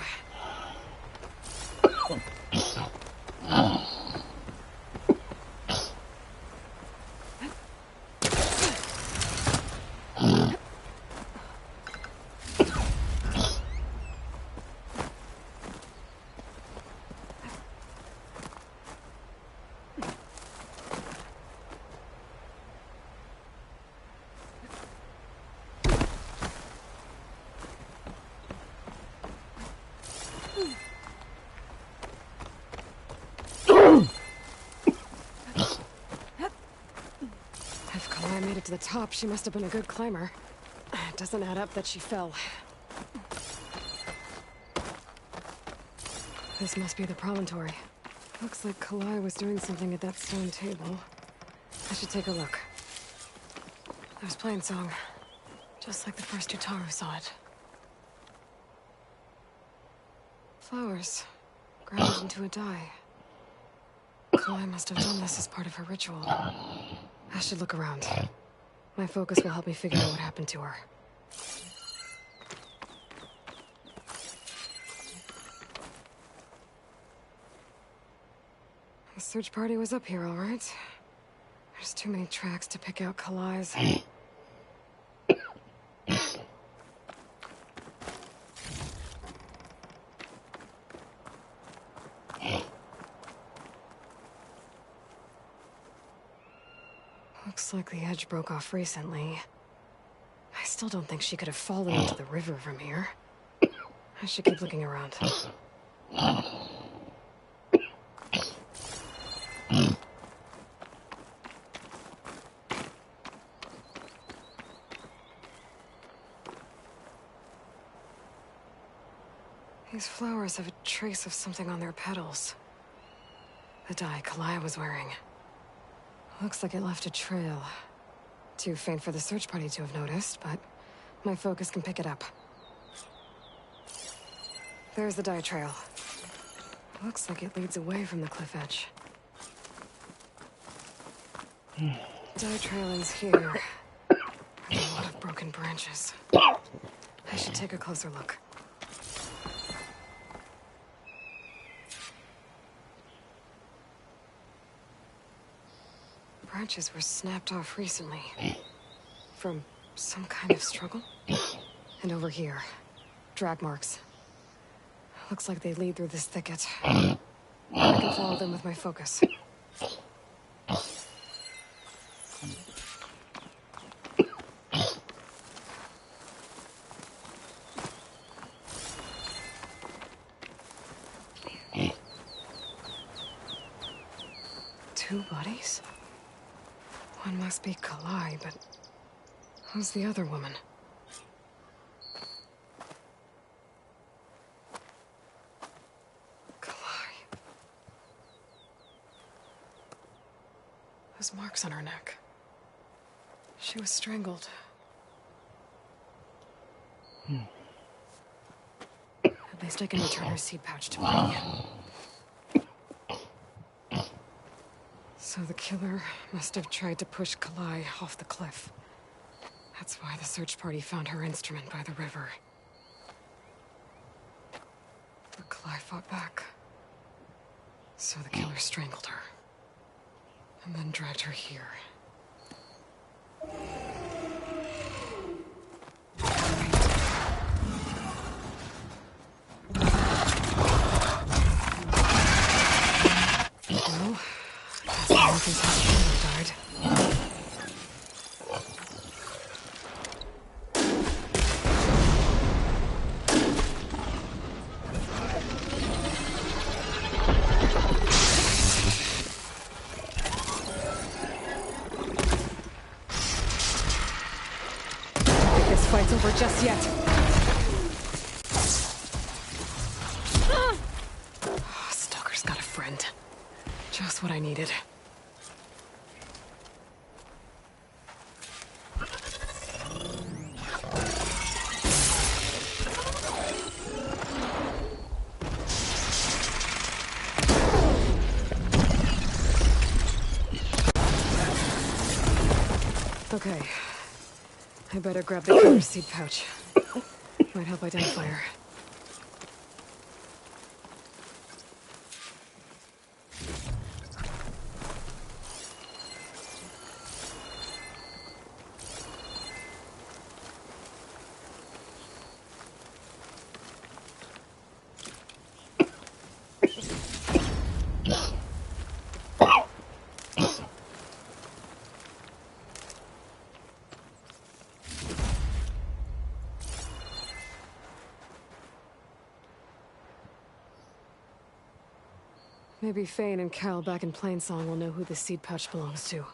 If Kalai made it to the top, she must have been a good climber. It doesn't add up that she fell. This must be the promontory. Looks like Kalai was doing something at that stone table. I should take a look. I was playing song, just like the first Utaru saw it. Flowers, ground into a dye. Kalai must have done this as part of her ritual. I should look around. My focus will help me figure out what happened to her. The search party was up here, all right. There's too many tracks to pick out Kalai's. Looks like the edge broke off recently. I still don't think she could have fallen into the river from here. I should keep looking around. These flowers have a trace of something on their petals. The dye Kalaya was wearing. Looks like it left a trail. Too faint for the search party to have noticed, but my focus can pick it up. There's the dye trail. Looks like it leads away from the cliff edge. Dye trail ends here. With a lot of broken branches. I should take a closer look. Branches were snapped off recently. From some kind of struggle. And over here, drag marks. Looks like they lead through this thicket. I can follow them with my focus. Two bodies? One must be Kalai, but who's the other woman? Kalai. Those marks on her neck. She was strangled. At least I can return her seed pouch to me. So the killer must have tried to push Kalai off the cliff. That's why the search party found her instrument by the river. But Kalai fought back. So the killer strangled her. And then dragged her here. Well, Lucas has died. This fight's over just yet. Stalker's got a friend. Just what I needed. Okay. I better grab the killer seed pouch. Might help identify her. Maybe Fane and Cal back in Plainsong will know who the seed pouch belongs to.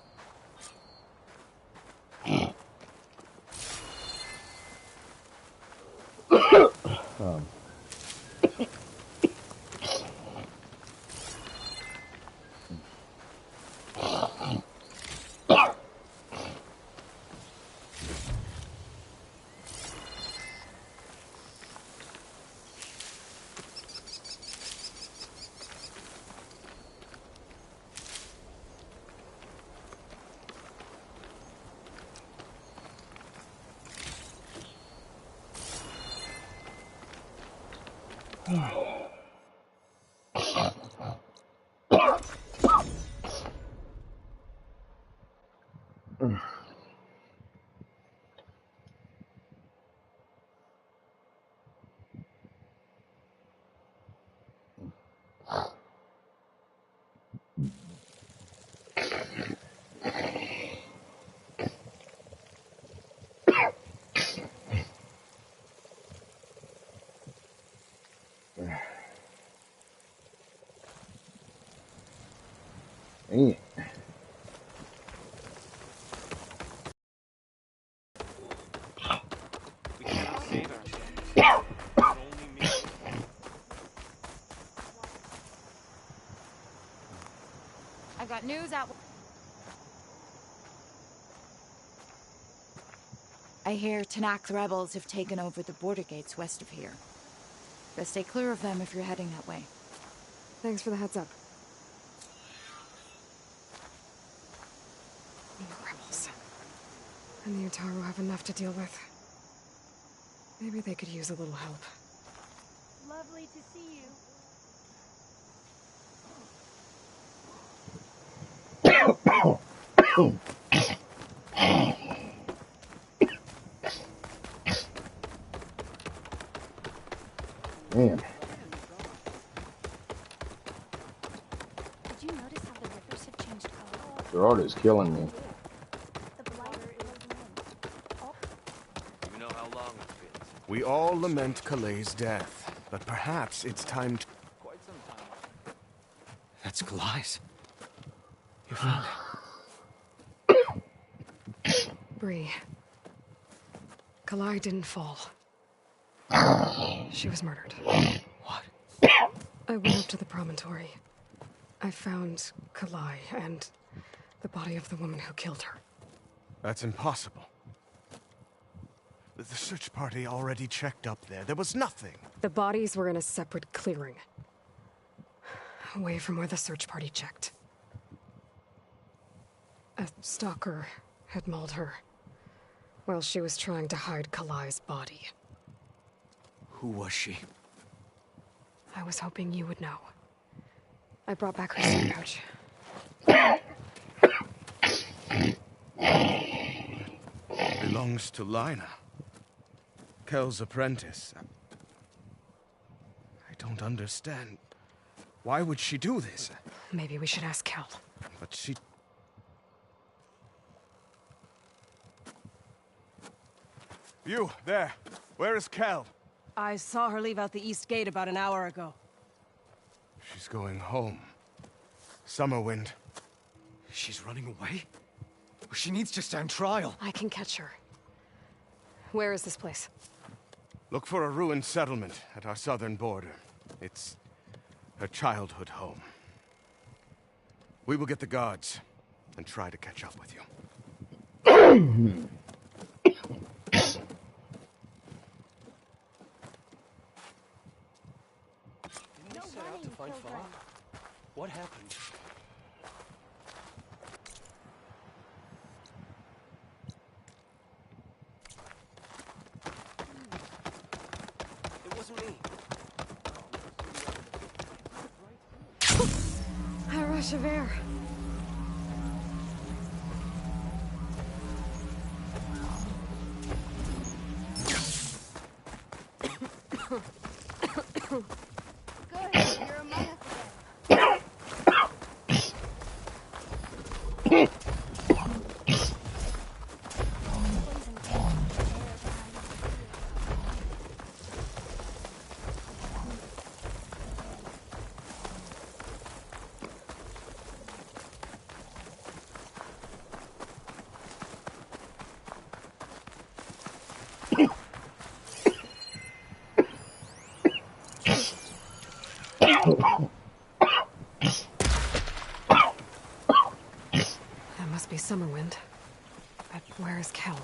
got news out. I hear Tanakh rebels have taken over the border gates west of here. Best stay clear of them if you're heading that way. Thanks for the heads up. The rebels. And the Utaru have enough to deal with. Maybe they could use a little help. Lovely to see you. Man. Did you notice how the rivers have changed color? Gerard is killing me. You know how long it's been? We all lament Kalei's death, but perhaps it's time to... Quite some time. That's Kalai's. You found it. Bree. Kalai didn't fall. She was murdered. What? I went up to the promontory. I found Kalai and the body of the woman who killed her. That's impossible. The search party already checked up there. There was nothing. The bodies were in a separate clearing. Away from where the search party checked. A stalker had mauled her while she was trying to hide Kalai's body. Who was she? I was hoping you would know. I brought back her suit pouch. Belongs to Lina. Kel's apprentice. I don't understand. Why would she do this? Maybe we should ask Kel. But she... You, there. Where is Kel? I saw her leave out the east gate about an hour ago. She's going home. Summerwind. She's running away? She needs to stand trial. I can catch her. Where is this place? Look for a ruined settlement at our southern border. It's her childhood home. We will get the guards and try to catch up with you. Didn't you set out to find Fa? What happened? It wasn't me. A rush of air. Good, you're among us again. That must be Summerwind. But where is Kel?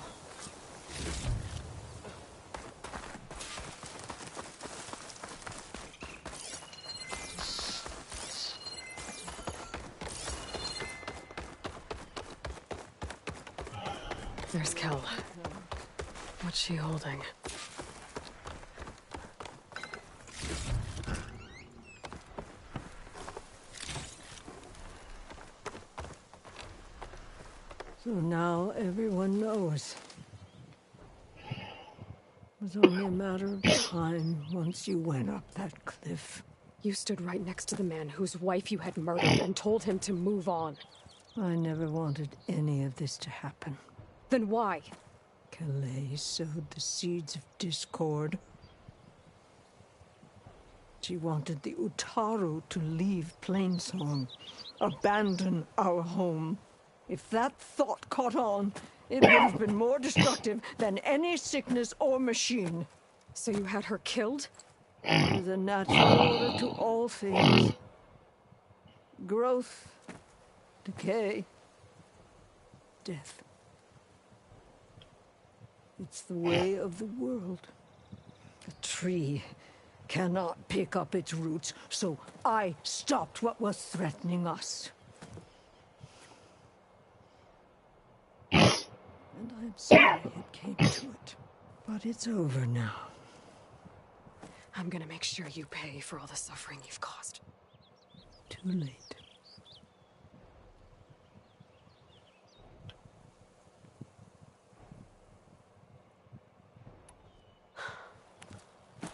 There's Kel. What's she holding? So now everyone knows. It was only a matter of time once you went up that cliff. You stood right next to the man whose wife you had murdered and told him to move on. I never wanted any of this to happen. Then why? Kalei sowed the seeds of discord. She wanted the Utaru to leave Plainsong, abandon our home. If that thought caught on, it would have been more destructive than any sickness or machine. So you had her killed? There's a natural order to all things. Growth, decay, death. It's the way of the world. A tree cannot pick up its roots, so I stopped what was threatening us. And I'm sorry it came to it. But it's over now. I'm gonna make sure you pay for all the suffering you've caused. Too late.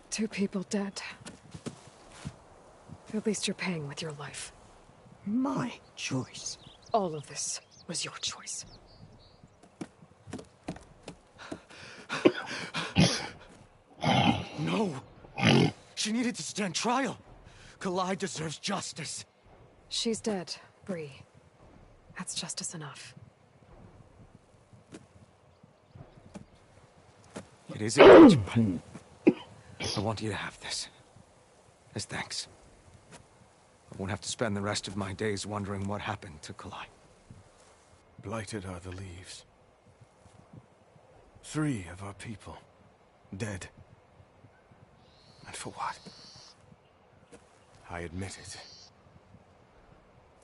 Two people dead. At least you're paying with your life. My choice. All of this was your choice. No! She needed to stand trial. Kalai deserves justice. She's dead, Bree. That's justice enough. It is a grudge, but I want you to have this. As thanks. I won't have to spend the rest of my days wondering what happened to Kalai. Blighted are the leaves. 3 of our people, dead. And for what? I admit it.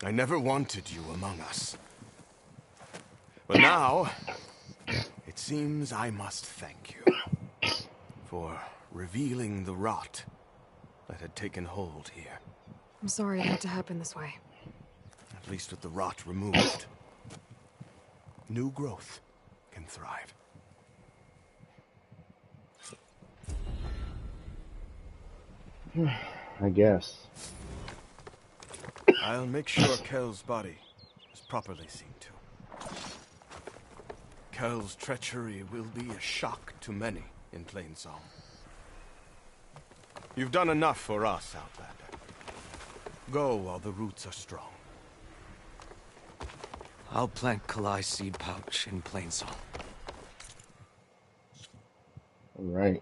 I never wanted you among us. But now, it seems I must thank you for revealing the rot that had taken hold here. I'm sorry it had to happen this way. At least with the rot removed, new growth can thrive. I guess. I'll make sure Kel's body is properly seen to. Kel's treachery will be a shock to many in Plainsong. You've done enough for us, Outlander. Go while the roots are strong. I'll plant Kalai's seed pouch in Plainsong. All right.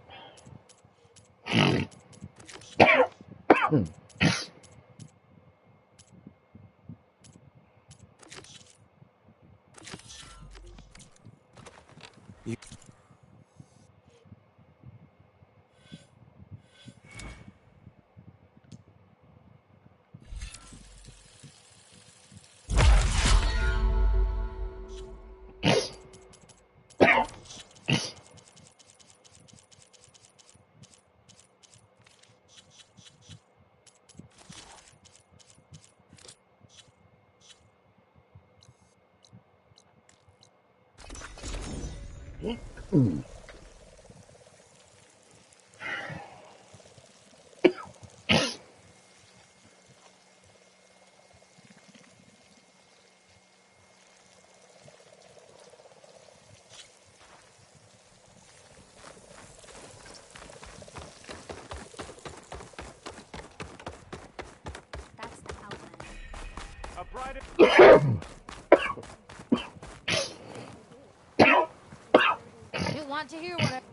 You want to hear what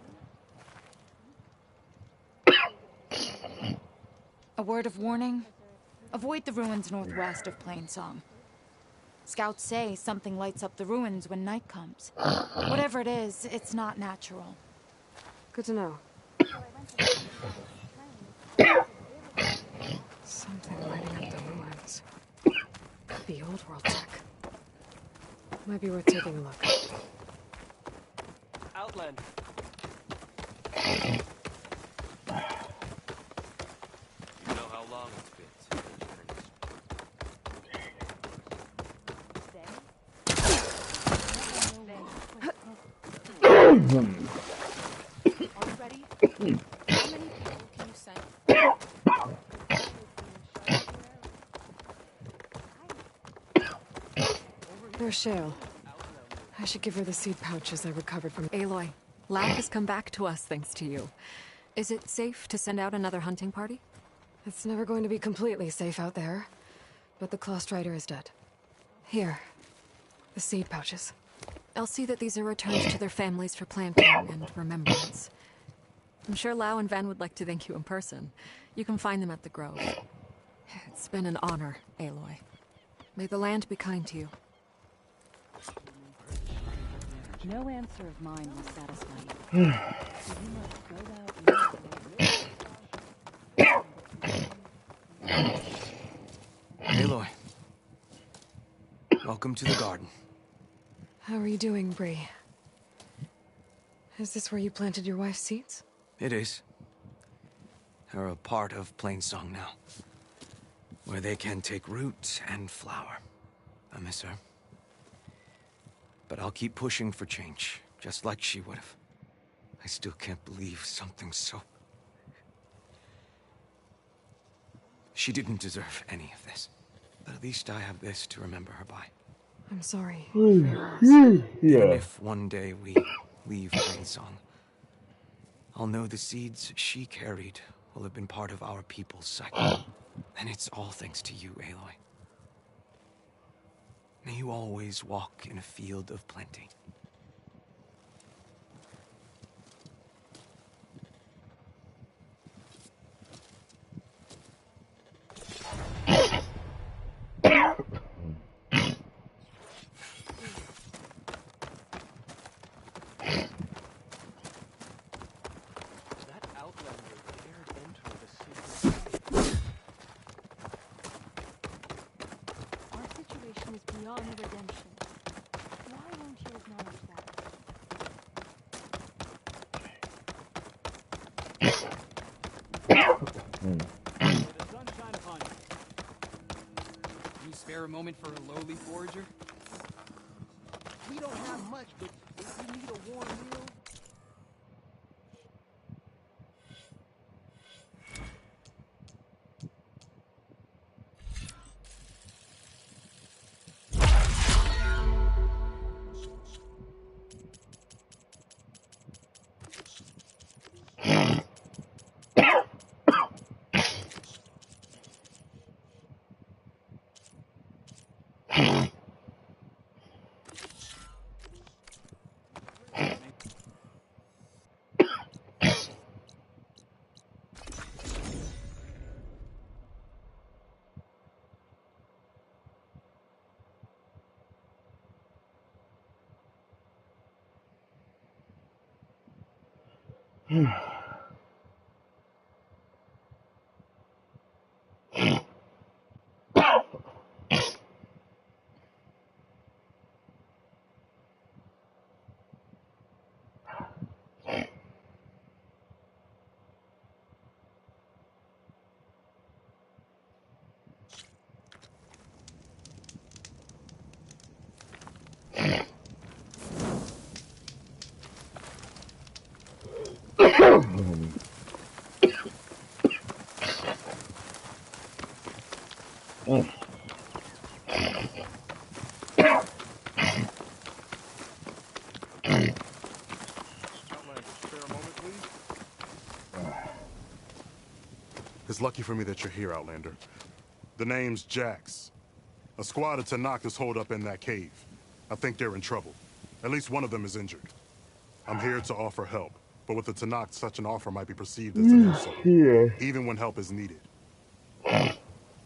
A word of warning? Avoid the ruins northwest of Plainsong. Scouts say something lights up the ruins when night comes. Whatever it is, it's not natural. Good to know. Something lighting up the ruins. Could be old world tech. Might be worth taking a look. Outland. You know how long it's been since Are you ready? How many people can you send? There's Shale. I should give her the seed pouches I recovered from Aloy, Lad has come back to us thanks to you. Is it safe to send out another hunting party? It's never going to be completely safe out there, but the Claw Strider is dead. Here, the seed pouches. I'll see that these are returned to their families for planting and remembrance. I'm sure Lau and Van would like to thank you in person. You can find them at the Grove. It's been an honor, Aloy. May the land be kind to you. No answer of mine will satisfy you. So you must go out Aloy. Welcome to the garden. How are you doing, Bree? Is this where you planted your wife's seeds? It is. They're a part of Plainsong now, where they can take root and flower. I miss her. But I'll keep pushing for change, just like she would have. I still can't believe something so... She didn't deserve any of this. But at least I have this to remember her by. I'm sorry. Even if one day we leave Plainsong, I'll know the seeds she carried will have been part of our people's cycle. And it's all thanks to you, Aloy. May you always walk in a field of plenty. Beyond redemption. Why won't you acknowledge The sun shine upon you. Can you spare a moment for a lowly forager? We don't have much, but if you need a warm meal... It's lucky for me that you're here, Outlander. The name's Jax. A squad of Tanakh is holed up in that cave. I think they're in trouble. At least one of them is injured. I'm here to offer help, but with the Tanakh, such an offer might be perceived as an insult, even when help is needed.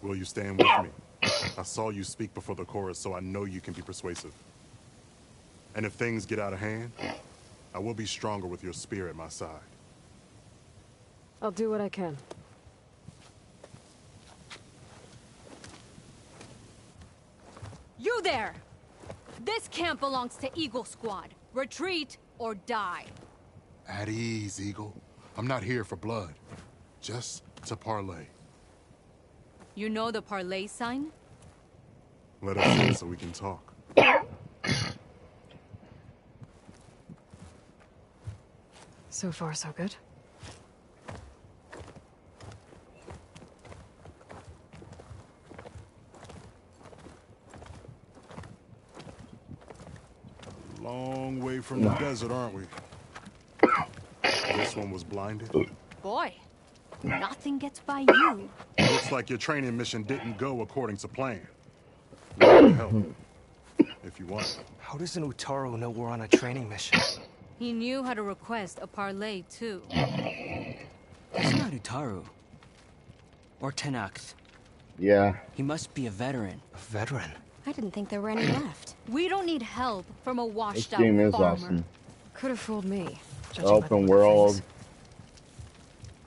Will you stand with me? I saw you speak before the chorus, so I know you can be persuasive. And if things get out of hand, I will be stronger with your spear at my side. I'll do what I can. You there! This camp belongs to Eagle Squad. Retreat or die. At ease, Eagle. I'm not here for blood. Just to parlay. You know the parlay sign? Let us in so we can talk. So far, so good. Long way from the desert, aren't we? This one was blinded. Boy, nothing gets by you. Looks like your training mission didn't go according to plan. We can help, if you want. How does an Utaru know we're on a training mission? He knew how to request a parlay, too. It's not Utaru. Or Tenax. Yeah. He must be a veteran. A veteran? I didn't think there were any left. We don't need help from a This washed-out game is farmer. awesome. Could have fooled me. Open world.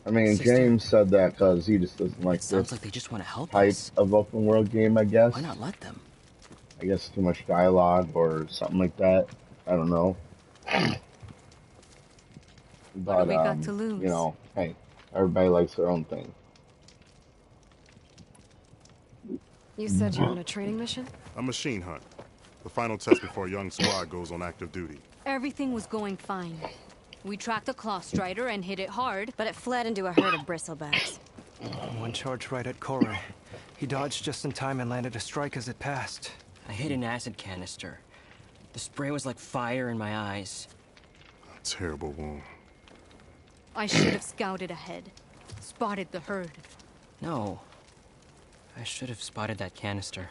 I mean, Sister. James said that because he just doesn't like Sounds this like they just want to help type us. of open world game, I guess. Why not let them? I guess too much dialogue or something like that. I don't know. But, What do we got to lose? you know, hey, everybody likes their own thing. You said you're on a training mission? A machine hunt. The final test before a young squad goes on active duty. Everything was going fine. We tracked a claw strider and hit it hard, but it fled into a herd of bristlebacks. One charged right at Corey. He dodged just in time and landed a strike as it passed. I hit an acid canister. The spray was like fire in my eyes. A terrible wound. I should have scouted ahead, spotted the herd. No. I should have spotted that canister.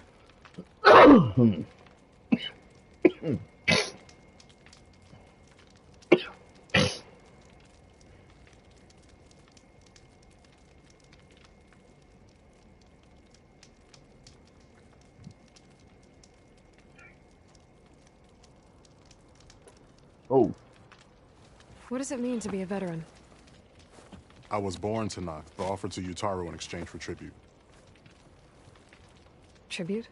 Oh. What does it mean to be a veteran? I was born to knock, but offered to Utaro in exchange for tribute. Tribute?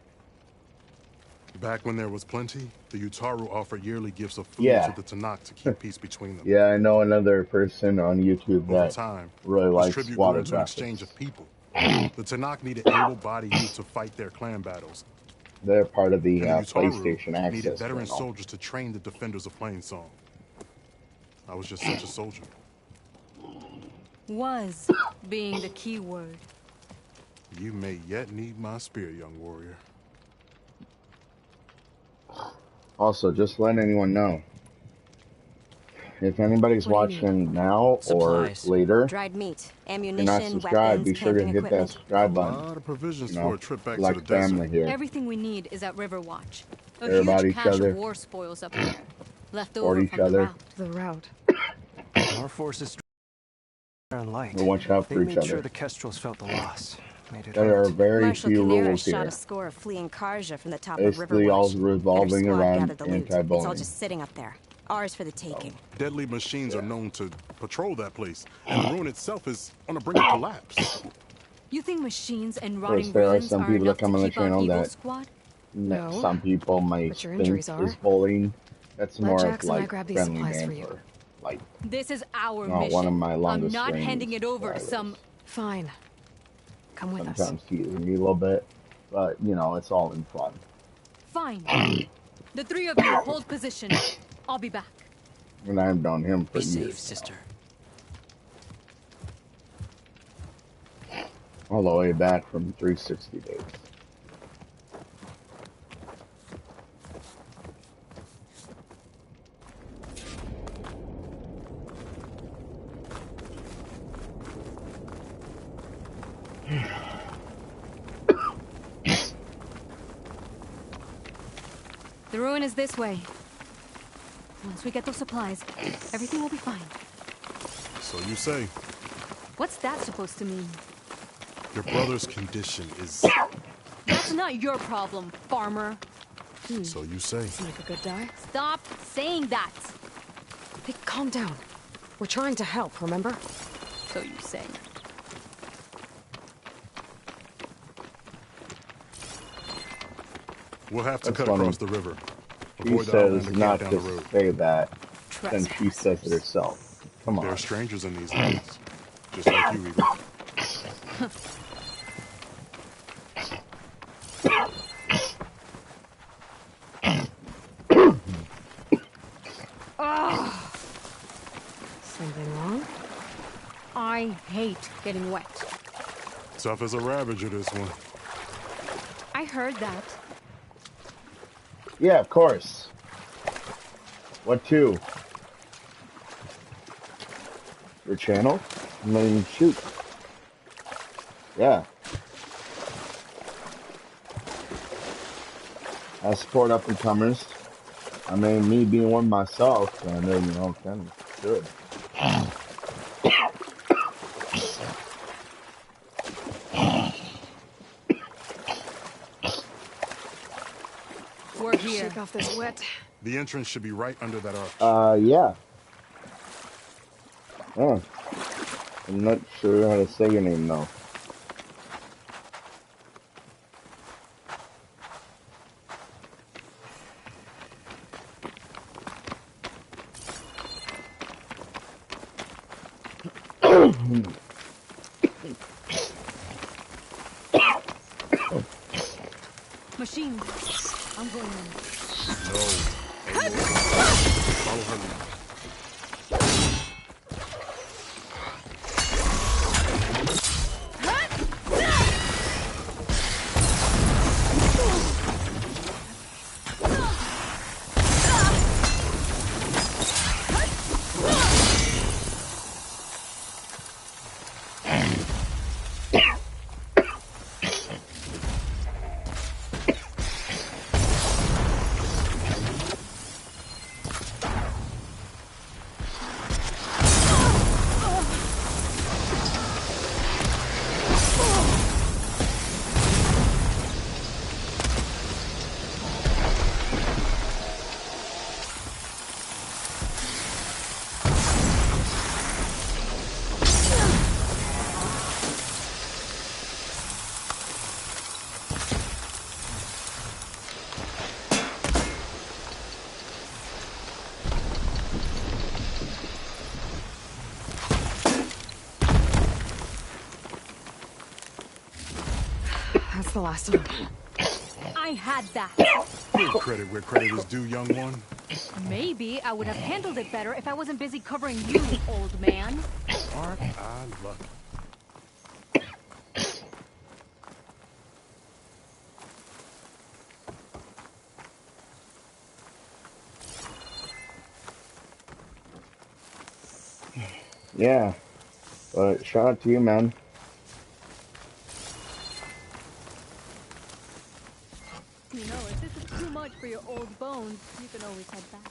Back when there was plenty, the Utaru offered yearly gifts of food Yeah. to the Tanakh to keep peace between them. Yeah, I know another person on YouTube Over that time, really this likes tribute grew water into an graphics. exchange of people. The Tanakh needed able-bodied youth to fight their clan battles. They're part of the And the Utaru PlayStation needed Access veteran channel. soldiers to train the defenders of Plainsong. I was just such a soldier. Was being the key word. You may yet need my spear, young warrior. Also, just letting anyone know, if anybody's watching now Supplies. or later, Dried meat, if you're ammunition, not subscribed, be weapons, sure to camping hit that equipment. subscribe A button. lot of provisions You know, for a trip back to like the family desert. here. Everything we need is at Riverwatch. A Care about huge each cache other. of war spoils up there. Left Support over each from other. the route. Our forces and light. We'll watch out They for each made sure other. the Kestrels felt the loss. Made it There are hurt. very Marshal few Canera rules shot here. a score of fleeing Karja from the top Basically, of all Riverwatch. revolving And our squad around gathered the loot. It's all anti-bullying. just sitting up there. Ours for the taking. Deadly machines are known to patrol that place, and the ruin itself is on the brink of collapse. You think machines and Of course, rotting there are ruins some are people that enough come to on the keep out channel Evil that Squad? No. some people might But your think injuries are. is bullying. That's Let more of Jackson and I like grab these friendly supplies for you. banter. Like, This is our not mission. one of my I'm longest not range handing it over to riders. some... Fine. Come with us. Sometimes teasing me a little bit, but you know, it's all in fun. Fine. The three of you hold position. I'll be back. And I've known him for Be safe, years. sister. All the way back from 360 days. The ruin is this way. Once we get those supplies, everything will be fine. So you say. What's that supposed to mean? Your brother's condition is... That's not your problem, farmer. So you say. Like a good die? Stop saying that. Hey, calm down. We're trying to help, remember? So you say. We'll have to That's cut funny. across the river. He Avoid the says Outlander not camp to down the road. say that, then she says it herself. Come on. There are strangers in these lands. Just like you, Eagle. Ugh. Something wrong? I hate getting wet. Tough as a ravager, this one. I heard that. Yeah, of course. What to? Your channel? I mean, shoot. Yeah. I support up and comers. I mean, me being one myself, I know, you know, kind of good. off this wet. The entrance should be right under that arch. Yeah. Oh. I'm not sure how to say your name, though. Machine. I'm going in. No. Follow her lead. That's the last of them. I had that. Give credit where credit is due, young one. Maybe I would have handled it better if I wasn't busy covering you, old man. Aren't I lucky? Yeah. But shout out to you, man. You know, if this is too much for your old bones, you can always head back.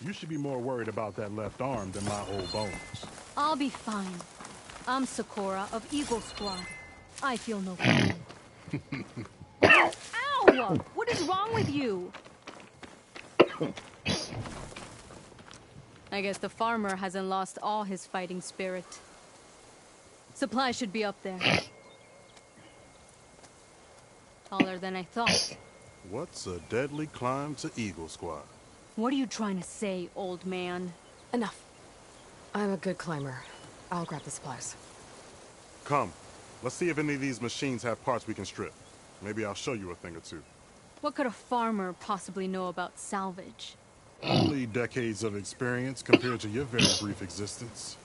You should be more worried about that left arm than my old bones. I'll be fine. I'm Sakura of Eagle Squad. I feel no pain. Ow! What is wrong with you? I guess the farmer hasn't lost all his fighting spirit. Supplies should be up there. Taller than I thought. What's a deadly climb to Eagle Squad? What are you trying to say, old man? Enough. I'm a good climber. I'll grab the supplies. Come. Let's see if any of these machines have parts we can strip. Maybe I'll show you a thing or two. What could a farmer possibly know about salvage? Only decades of experience compared to your very brief existence.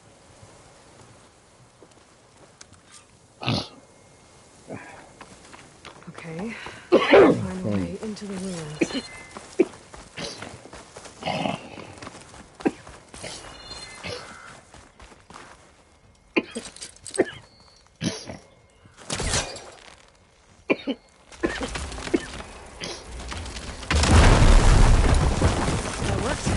Okay. Find a way into the ruins. That worked.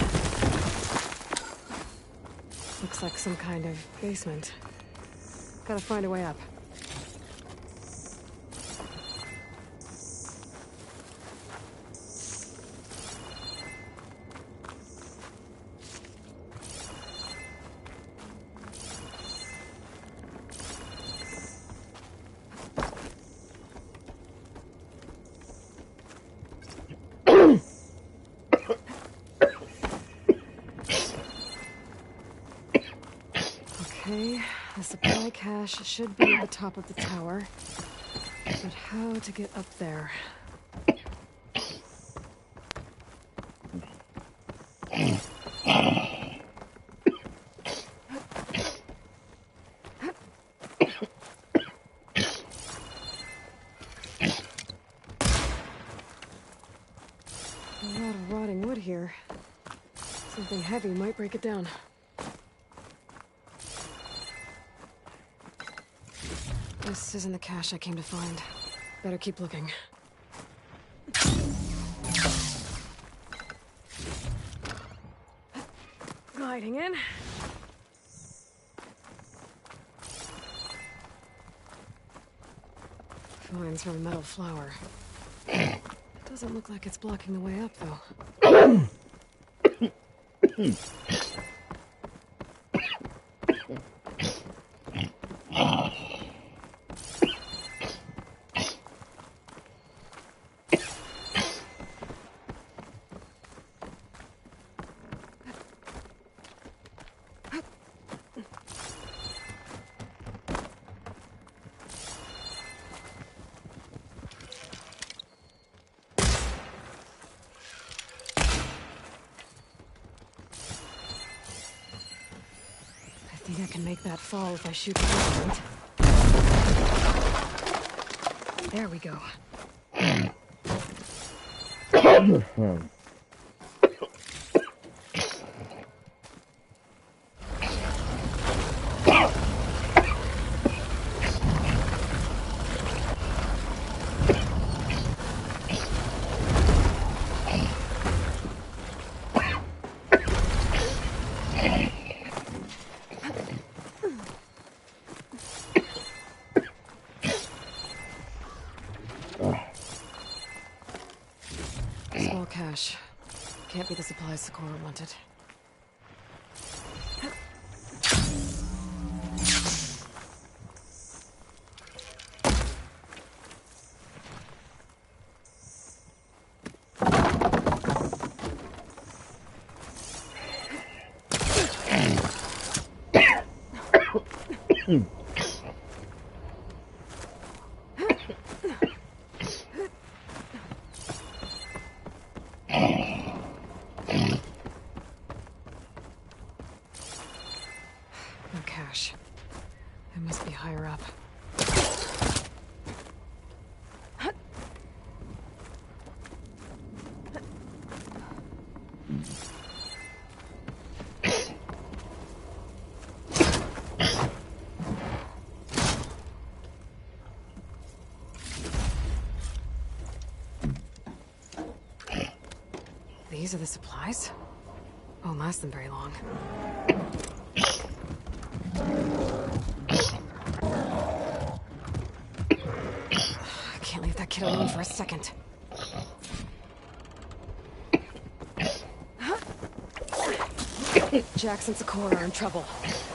Looks like some kind of basement. Gotta find a way up. Okay, the supply cache should be at the top of the tower. But how to get up there? A lot of rotting wood here. Something heavy might break it down. This isn't the cache I came to find. Better keep looking. Gliding in. Finds from a metal flower. Doesn't look like it's blocking the way up, though. I think I can make that fall if I shoot the ground. There we go. Small cache. Can't be the supplies Sakura wanted. No cache. It must be higher up. These are the supplies? Won't last them very long. I can't leave that kid alone for a second. Jax and Sakura are in trouble.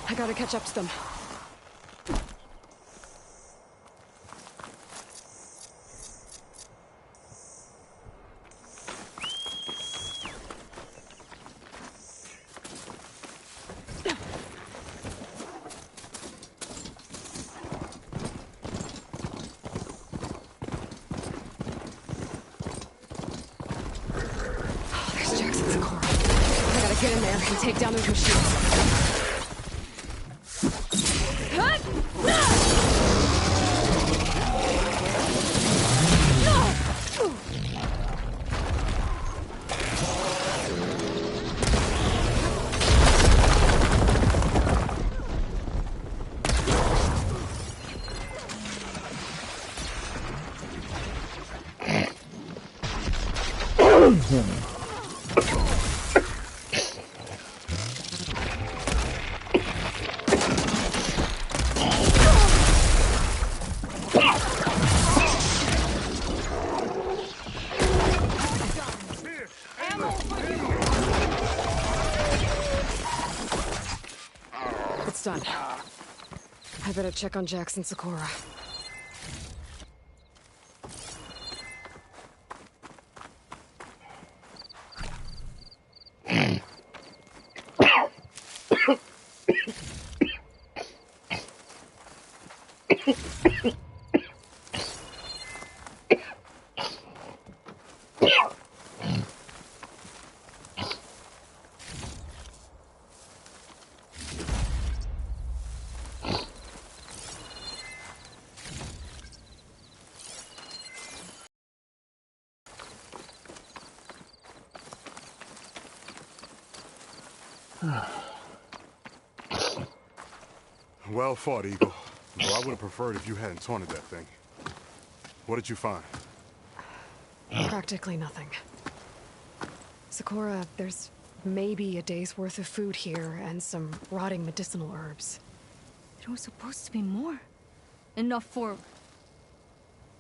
I gotta catch up to them. There's Jax and Sakura. I gotta get in there and take down those machines. It's done. I better check on Jax and Sakura. Well fought, Eagle. Though I would have preferred if you hadn't taunted that thing. What did you find? Practically nothing. Sakura, there's maybe a day's worth of food here and some rotting medicinal herbs. There was supposed to be more. Enough for...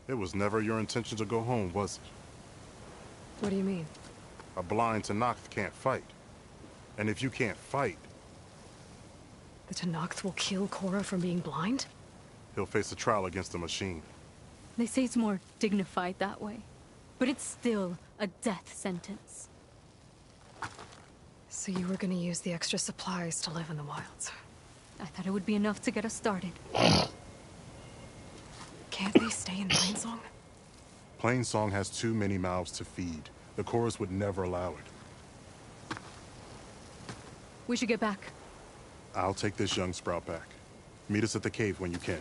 It was never your intention to go home, was it? What do you mean? A blind Tenakth can't fight. And if you can't fight, The Tenakth will kill Korra for being blind? he'll face a trial against the machine. They say it's more dignified that way. But it's still a death sentence. So you were gonna use the extra supplies to live in the wilds? I thought it would be enough to get us started. Can't they stay in Plainsong? Plainsong has too many mouths to feed. The chorus would never allow it. We should get back. I'll take this young sprout back. Meet us at the cave when you can.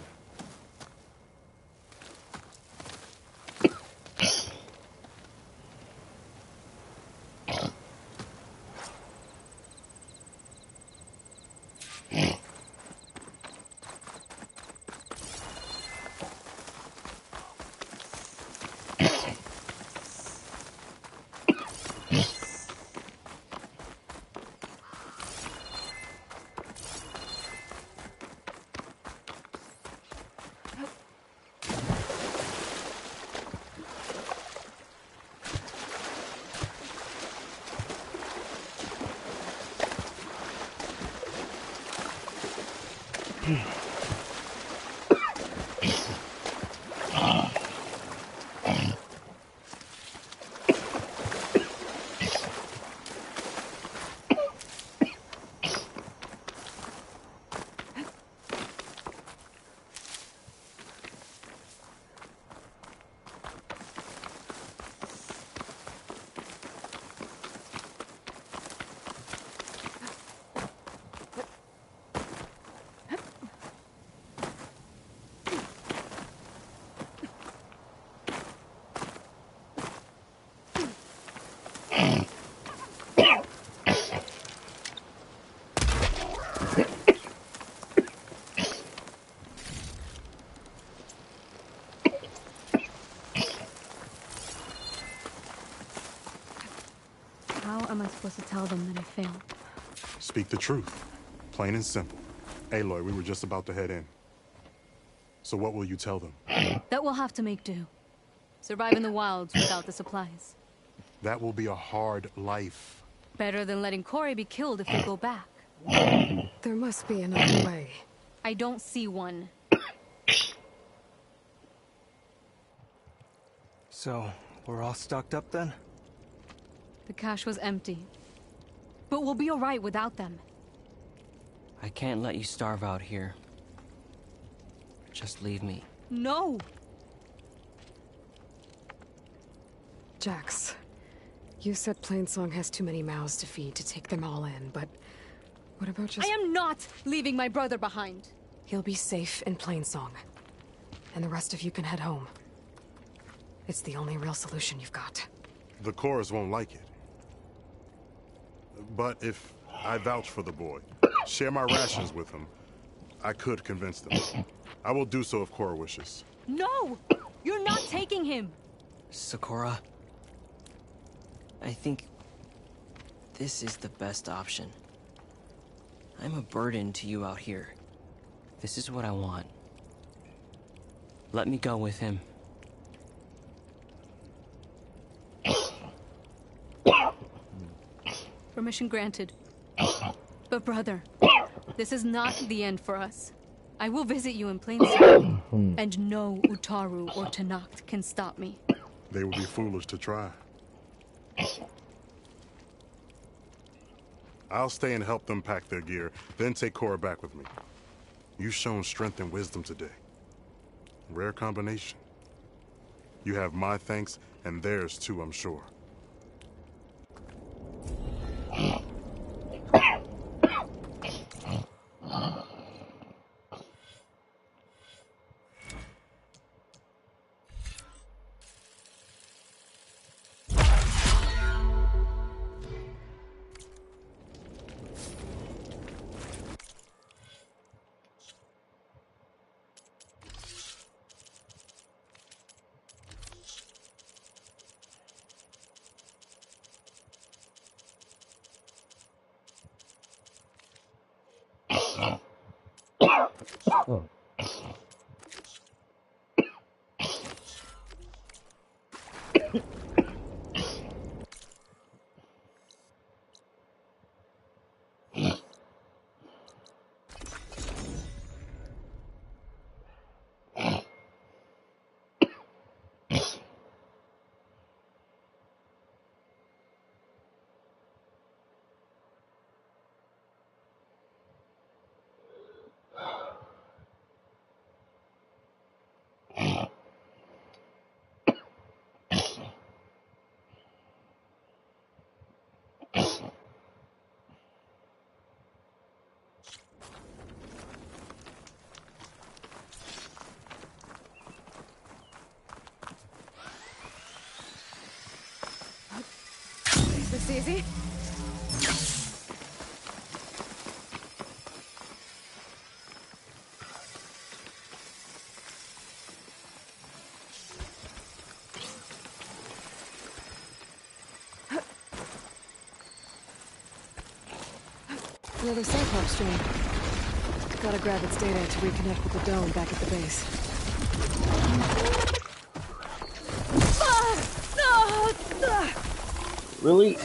How am I supposed to tell them that I failed? Speak the truth. Plain and simple. Aloy, we were just about to head in. So what will you tell them? That we'll have to make do. Survive in the wilds without the supplies. That will be a hard life. Better than letting Corey be killed if they go back. There must be another way. I don't see one. So, we're all stocked up then? The cache was empty. But we'll be alright without them. I can't let you starve out here. Just leave me. No! Jax, you said Plainsong has too many mouths to feed to take them all in, but what about just— I am not leaving my brother behind! He'll be safe in Plainsong, and the rest of you can head home. It's the only real solution you've got. The chorus won't like it. But if I vouch for the boy, share my rations with him, I could convince them. I will do so if Korra wishes. No! You're not taking him! Sakura, I think this is the best option. I'm a burden to you out here. This is what I want. Let me go with him. Permission granted. But brother, this is not the end for us. I will visit you in Plainsong, and no Utaru or Tenakth can stop me. They would be foolish to try. I'll stay and help them pack their gear, then take Korra back with me. You've shown strength and wisdom today. Rare combination. You have my thanks, and theirs too, I'm sure. Oh. this easy. Another Cyclops stream. Gotta grab its data to reconnect with the dome back at the base. Really?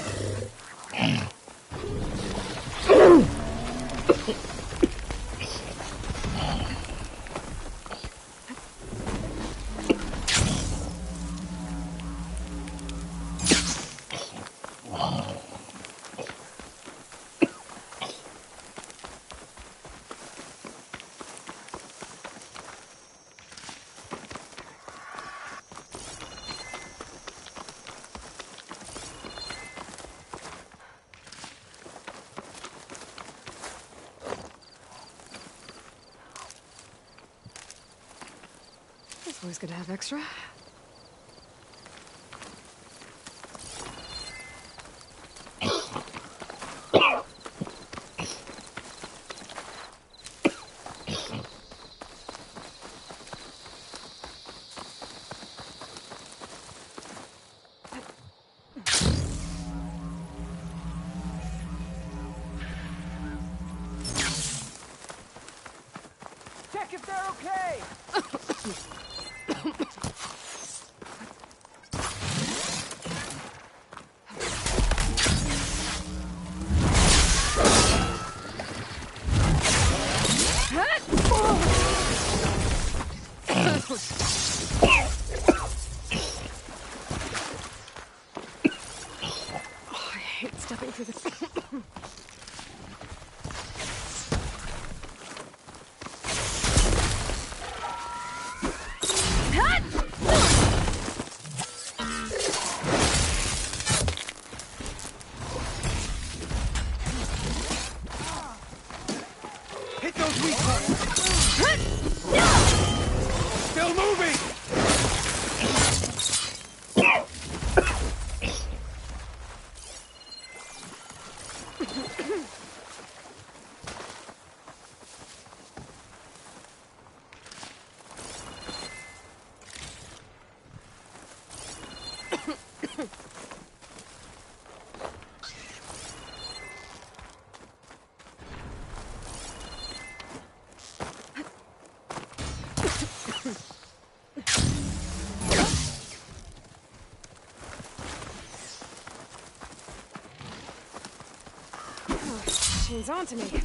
It's always good to have extra. Check if they're okay! Oh, I hate stepping through the... Hit those weak points! Still moving! Chains onto me.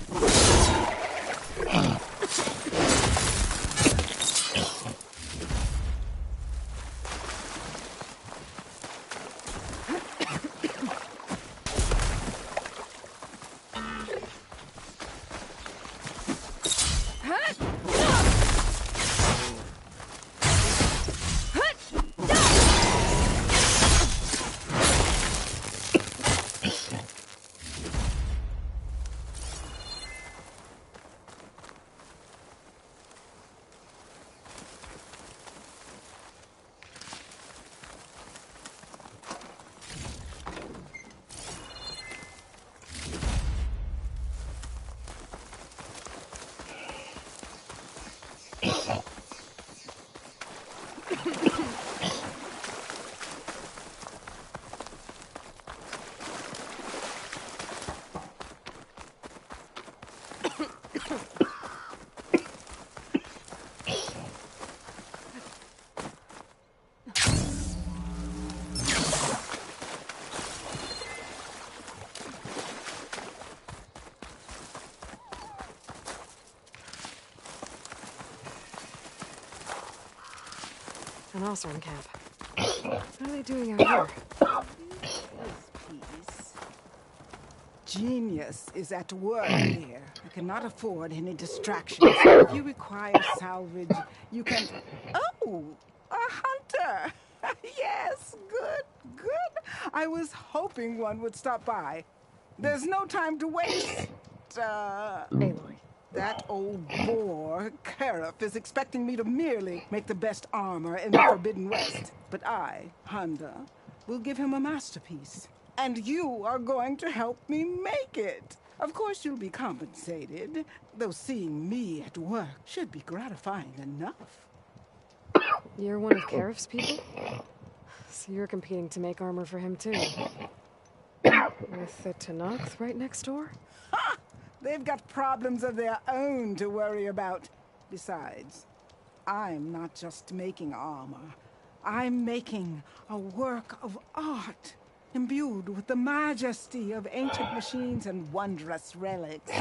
An Osram camp. What are they doing out here? Genius is at work here. I cannot afford any distractions. If you require salvage, you can... Oh, a hunter! Yes, good, good. I was hoping one would stop by. There's no time to waste. Aloy. That old boar, Karif, is expecting me to merely make the best armor in the Forbidden West. But I, Honda, will give him a masterpiece. And you are going to help me make it. Of course you'll be compensated, though seeing me at work should be gratifying enough. You're one of Karif's people? So you're competing to make armor for him too. With the Tanakh right next door? Ha! They've got problems of their own to worry about. Besides, I'm not just making armor. I'm making a work of art, imbued with the majesty of ancient machines and wondrous relics,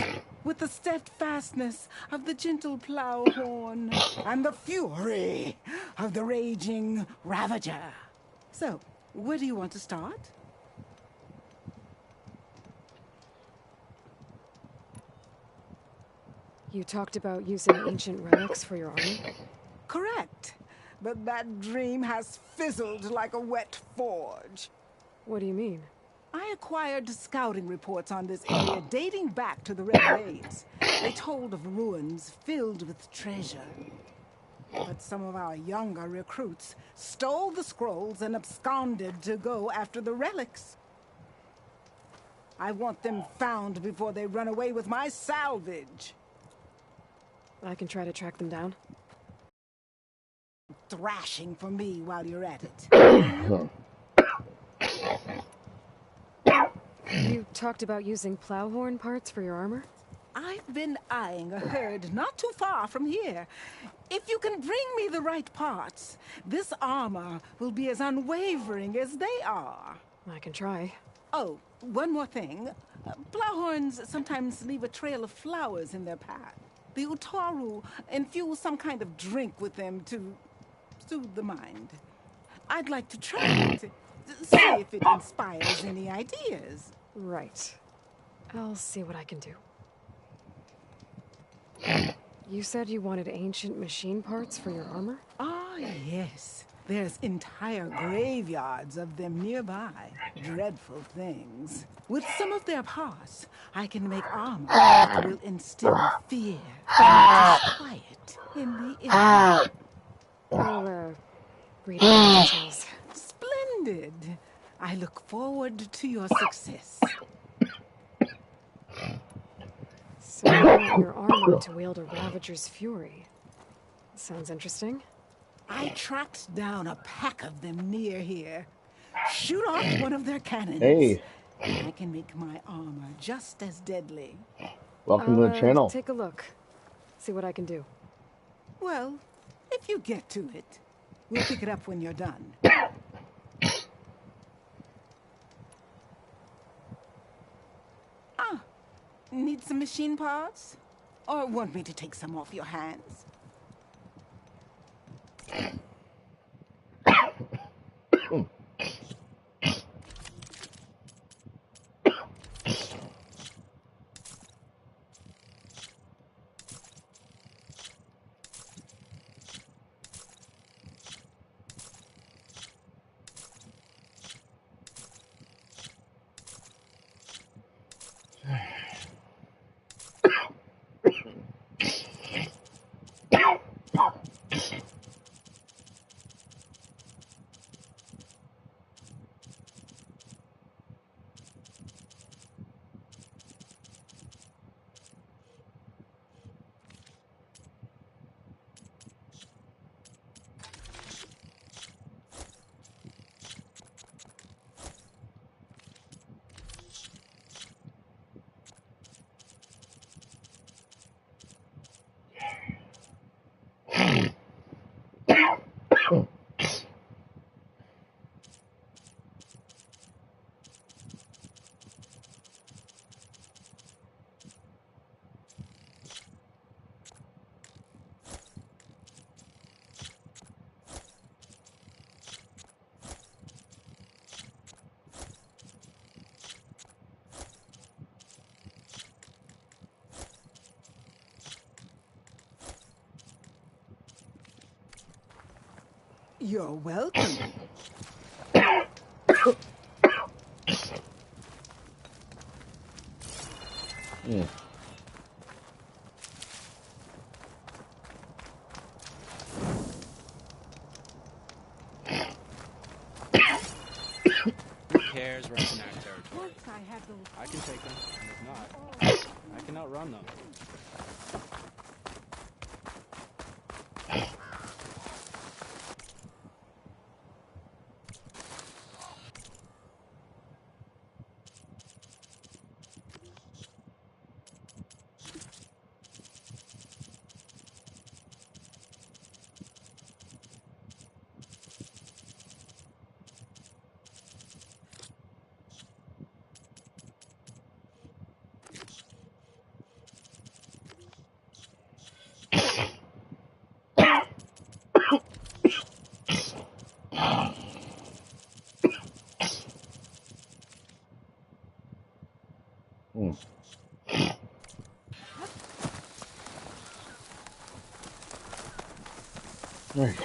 with the steadfastness of the gentle plow horn, and the fury of the raging Ravager. So, where do you want to start? You talked about using ancient relics for your armor? Correct. But that dream has fizzled like a wet forge. What do you mean? I acquired scouting reports on this area dating back to the Red Raids. They told of ruins filled with treasure. But some of our younger recruits stole the scrolls and absconded to go after the relics. I want them found before they run away with my salvage. I can try to track them down. Thrashing for me while you're at it. You talked about using plowhorn parts for your armor? I've been eyeing a herd not too far from here. If you can bring me the right parts, this armor will be as unwavering as they are. I can try. Oh, one more thing. Plowhorns sometimes leave a trail of flowers in their path. The Utaru infuse some kind of drink with them to soothe the mind. I'd like to try it. See if it inspires any ideas. Right. I'll see what I can do. You said you wanted ancient machine parts for your armor? Ah, yes. There's entire graveyards of them nearby. Dreadful things. With some of their parts, I can make armor that will instill fear and disquiet in the enemy. I'll, read the details. Splendid. I look forward to your success. So you want your armor to wield a Ravager's fury. Sounds interesting. I tracked down a pack of them near here. Shoot off one of their cannons. Hey. And I can make my armor just as deadly. Welcome to the channel. Take a look. See what I can do. Well, if you get to it, we'll pick it up when you're done. Ah, need some machine parts? Or want me to take some off your hands? You're welcome. Yeah. Who cares, Retinactor? run, though. Right.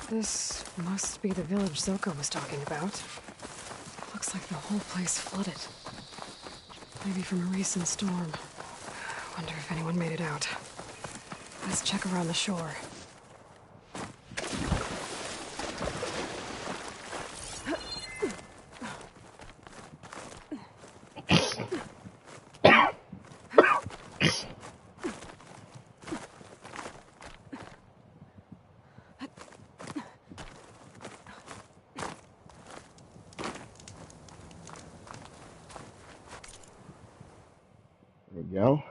This must be the village Zoko was talking about. Looks like the whole place flooded. Maybe from a recent storm. Wonder if anyone made it out. Let's check around the shore. There we go.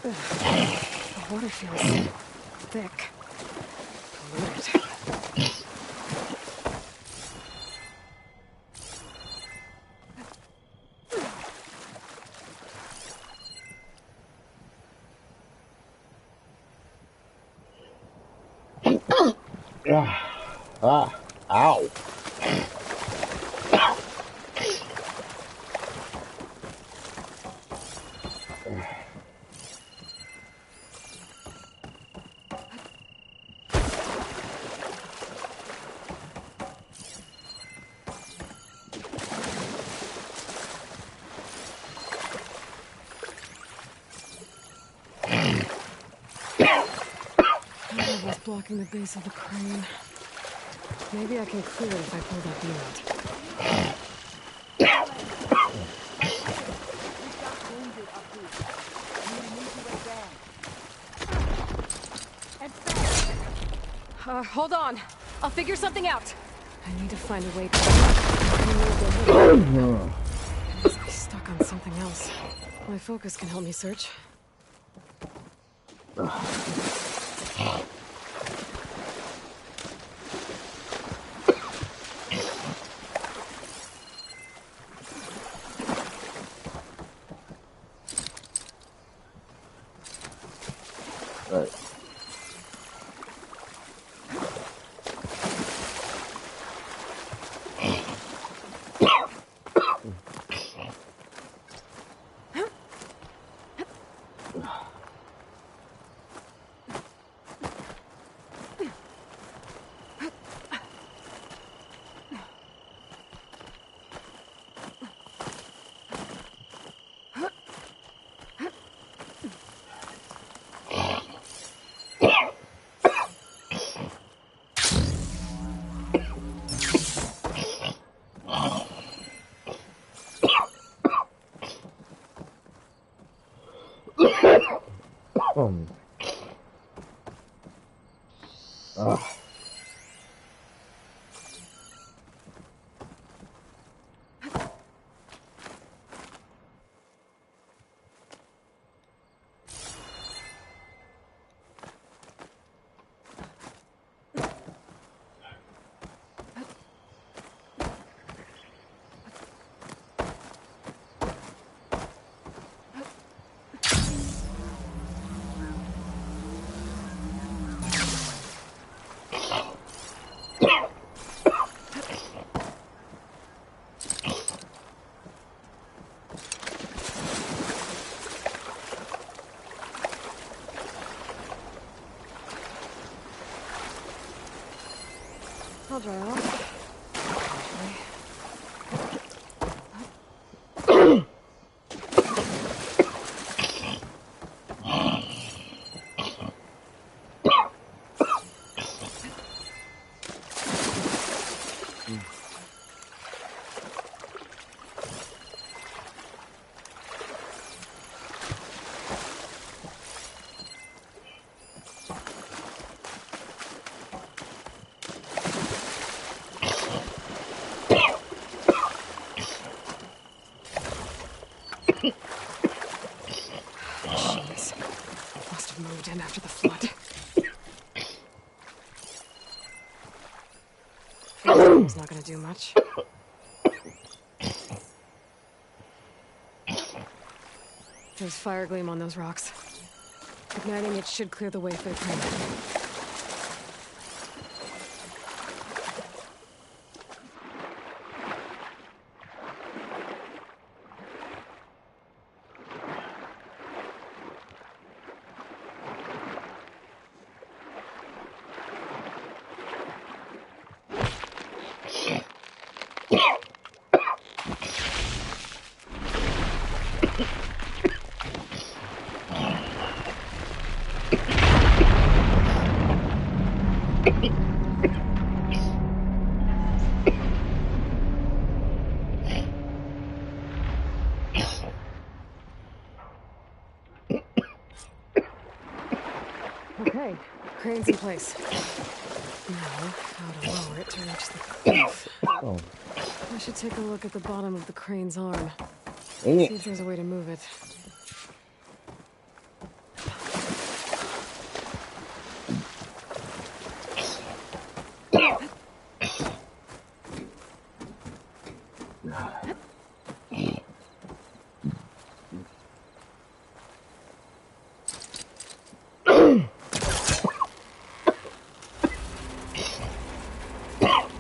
The water feels thick. Polluted. Ow. Was blocking the base of the crane. Maybe I can clear it if I pull that beam out. Hold on. I'll figure something out. I need to find a way to remove the must be stuck on something else. My focus can help me search. Right. I'll dry off. Jeez. Must have moved in after the flood. It's not gonna do much. There's fire gleam on those rocks. Igniting it should clear the way for the crane. Okay, crane's in place. Now, how to lower it to reach the cliff. Oh. I should take a look at the bottom of the crane's arm. Dang it. See if there's a way to move it.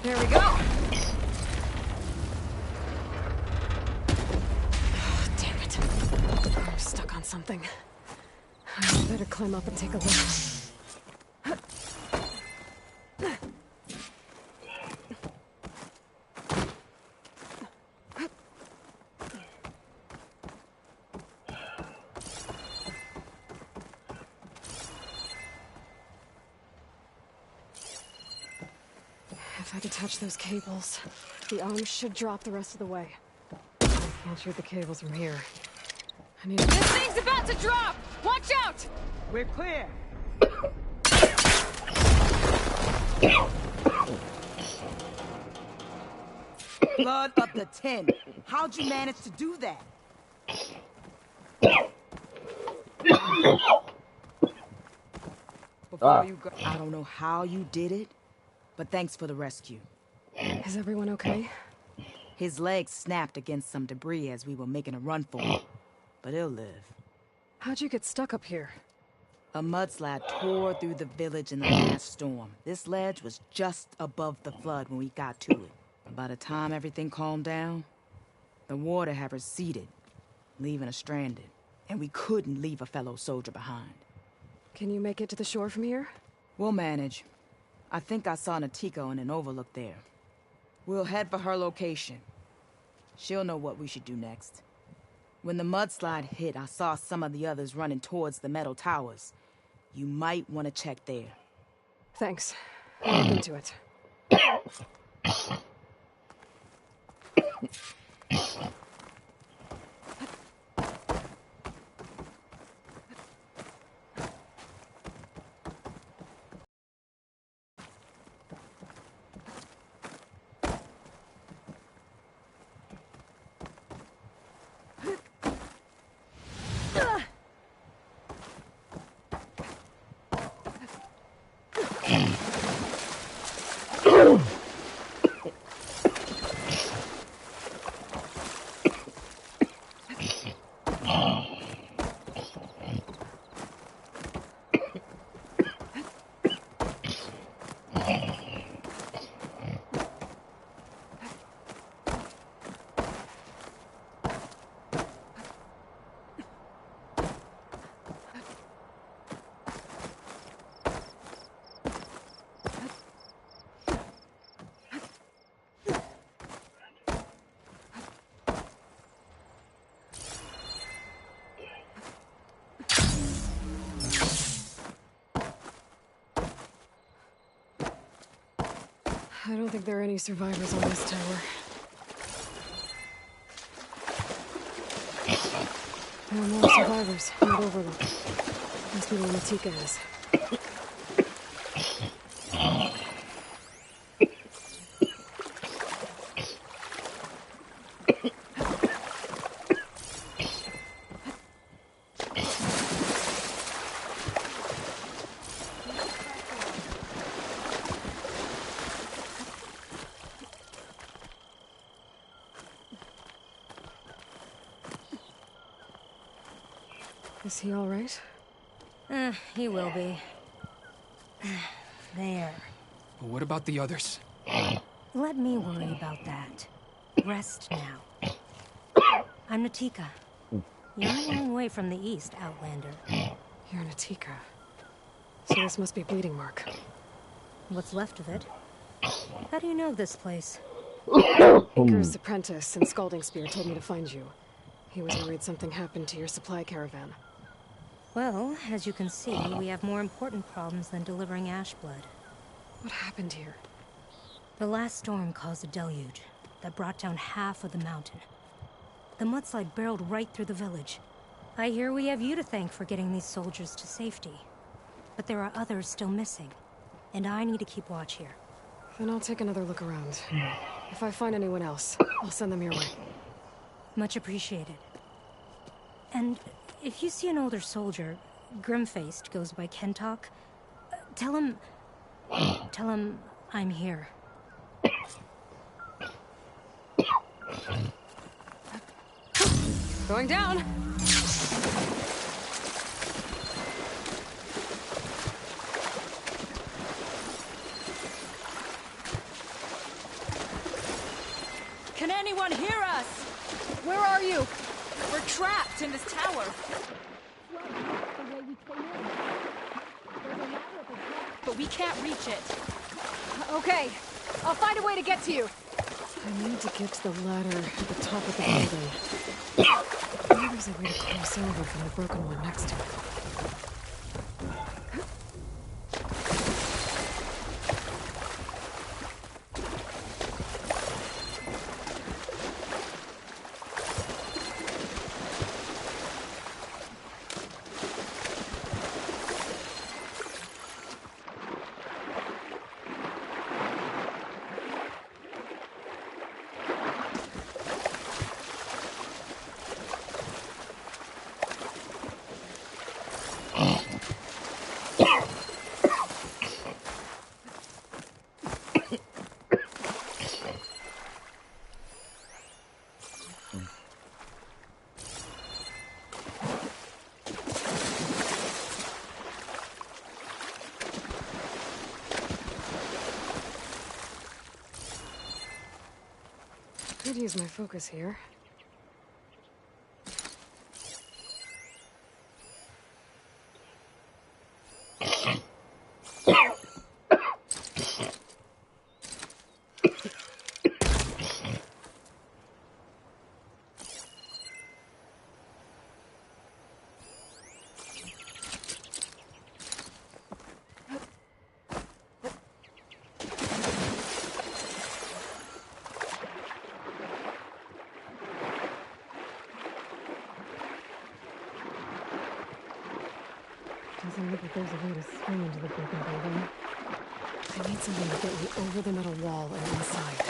There we go. Oh, damn it. I'm stuck on something. I better climb up and take a look. If I detach those cables, the arm should drop the rest of the way. I can't shoot the cables from here. I need to... This thing's about to drop! Watch out! We're clear. Blood up to 10. How'd you manage to do that? Before you go, I don't know how you did it, but thanks for the rescue. Is everyone okay? His legs snapped against some debris as we were making a run for it, but he'll live. How'd you get stuck up here? A mudslide tore through the village in the last storm. This ledge was just above the flood when we got to it. By the time everything calmed down, the water had receded, leaving us stranded, and we couldn't leave a fellow soldier behind. Can you make it to the shore from here? We'll manage. I think I saw Natiko in an overlook there. We'll head for her location. She'll know what we should do next. When the mudslide hit, I saw some of the others running towards the metal towers. You might want to check there. Thanks. I'll look into it. I don't think there are any survivors on this tower. No more survivors, not Overlook. Must be where Matika is. Is he all right? He will be. There. But what about the others? Let me worry about that. Rest now. I'm Natika. You're a long way from the east, Outlander. You're Natika. So this must be Bleeding Mark. What's left of it? How do you know this place? Icarus' apprentice and Scalding Spear told me to find you. He was worried something happened to your supply caravan. Well, as you can see, we have more important problems than delivering Ashblood. What happened here? The last storm caused a deluge that brought down half of the mountain. The mudslide barreled right through the village. I hear we have you to thank for getting these soldiers to safety. But there are others still missing, and I need to keep watch here. Then I'll take another look around. If I find anyone else, I'll send them your way. Much appreciated. And if you see an older soldier, grim-faced, goes by Kentok, tell him I'm here. Going down! Can anyone hear us? Where are you? We're trapped in this tower. But we can't reach it. Okay, I'll find a way to get to you. I need to get to the ladder at the top of the building. Maybe there's a way to cross over from the broken one next to it. Could use my focus here. Doesn't look like there's a way to swing into the broken building. I need something to get me over the metal wall and inside.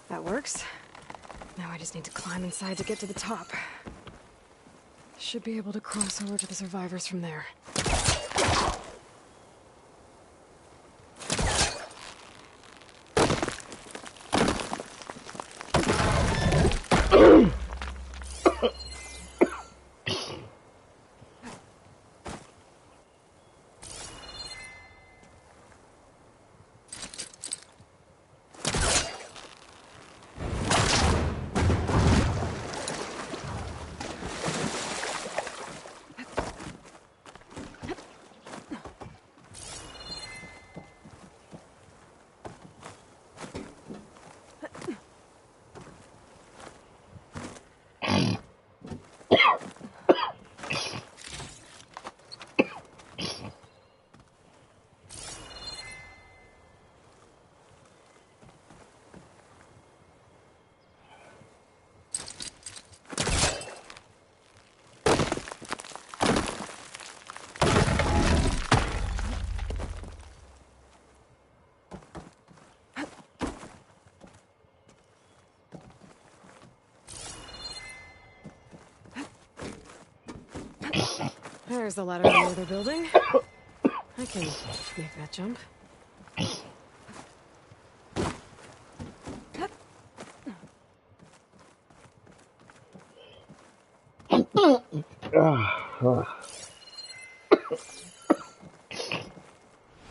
That works. Now I just need to climb inside to get to the top. Should be able to cross over to the survivors from there. There's the ladder in the other building. I can make that jump.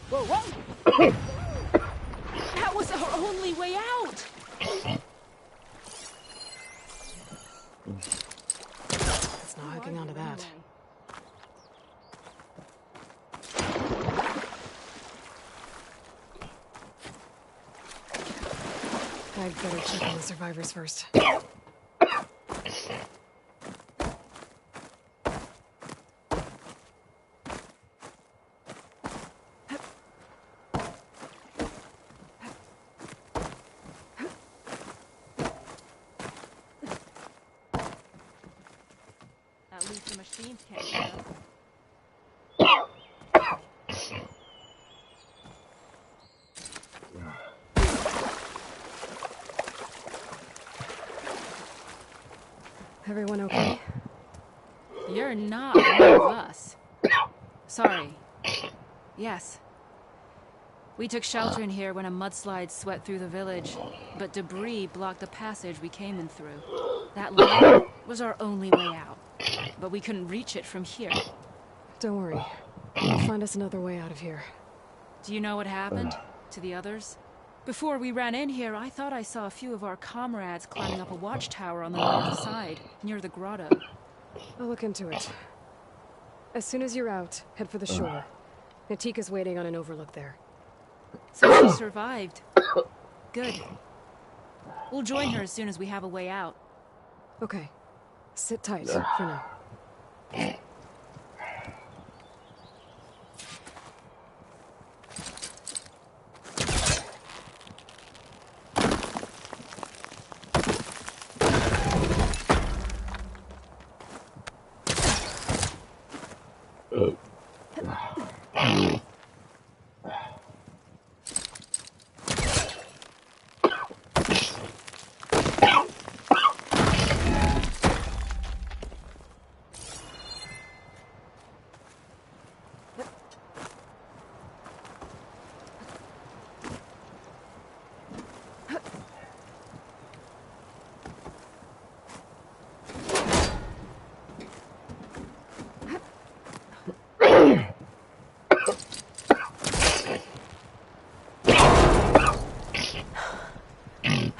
Whoa, whoa! That was our only way out! It's not hooking onto that. I'd better check on the survivors first. At least the machines can't hear us. Everyone okay? You're not one of us. Sorry. Yes. We took shelter in here when a mudslide swept through the village, but debris blocked the passage we came in through. That ladder was our only way out, but we couldn't reach it from here. Don't worry. I'll find us another way out of here. Do you know what happened to the others? Before we ran in here, I thought I saw a few of our comrades climbing up a watchtower on the north side, near the grotto. I'll look into it. As soon as you're out, head for the shore. Natika's waiting on an overlook there. So she survived. Good. We'll join her as soon as we have a way out. Okay. Sit tight for now.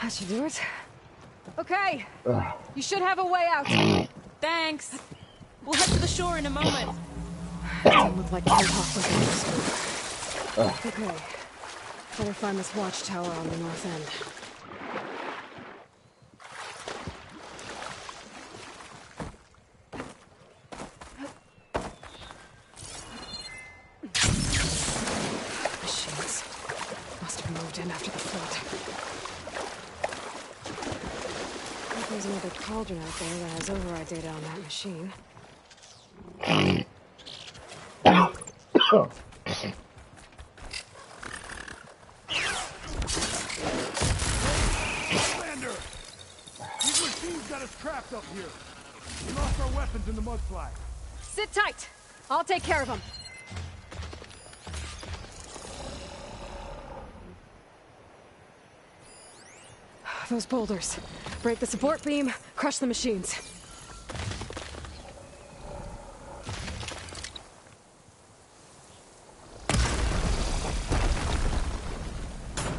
That should do it. Okay. You should have a way out. Thanks. We'll head to the shore in a moment. Doesn't look like K-Hawk was in this group. Okay. Better find this watchtower on the north end. Machines. Must have moved in after the flood. There's another cauldron out there that has override data on that machine. Commander! These machines got us trapped up here. We lost our weapons in the mudslide. Sit tight! I'll take care of them. Those boulders. Break the support beam, crush the machines.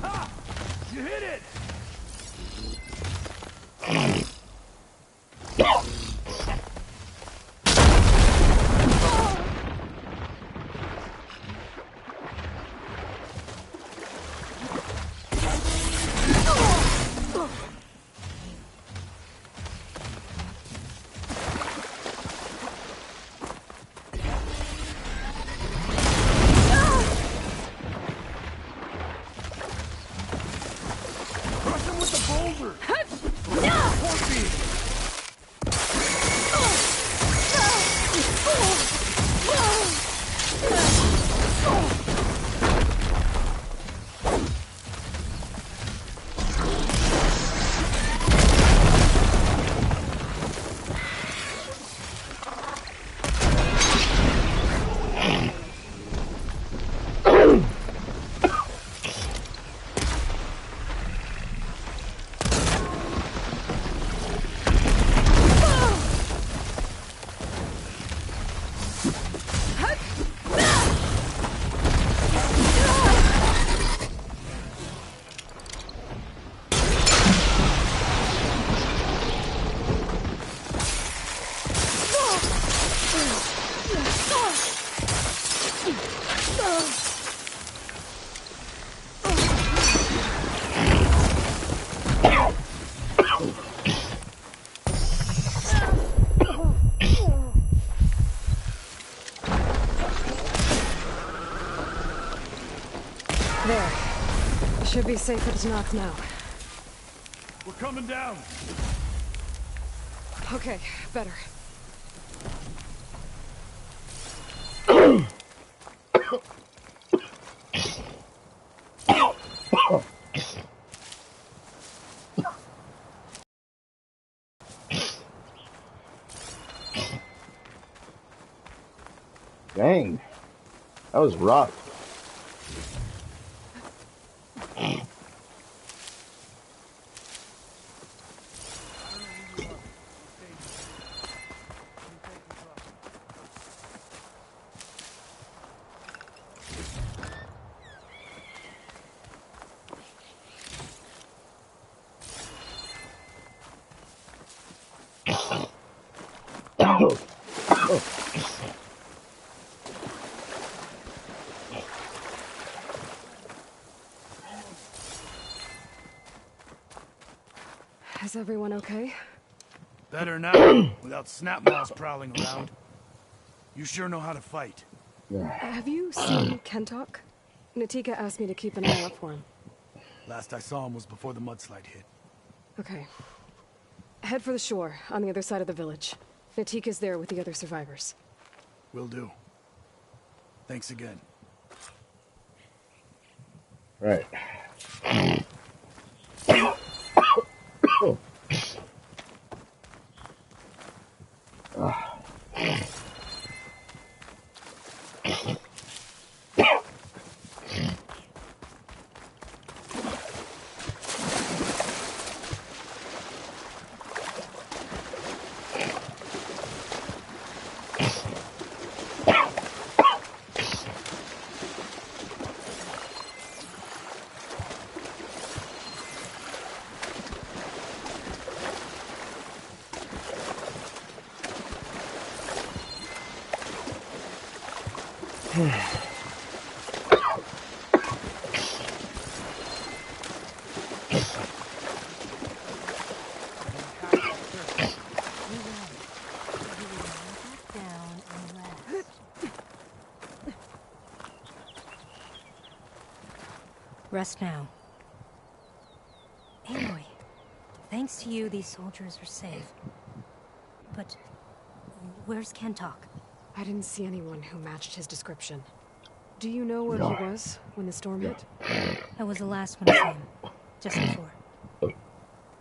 Ah! You hit it! Should be safe for the knock now. We're coming down. Okay, better. Dang. That was rough. Is everyone okay? Better now, without snap moths prowling around. You sure know how to fight. Have you seen Kentok? Natika asked me to keep an eye out for him. Last I saw him was before the mudslide hit. Okay. Head for the shore, on the other side of the village. Natika's there with the other survivors. Will do. Thanks again. Right. Rest now. Aloy, thanks to you, these soldiers are safe. But where's Kentok? I didn't see anyone who matched his description. Do you know where he was when the storm hit? I was the last one to see him, just before.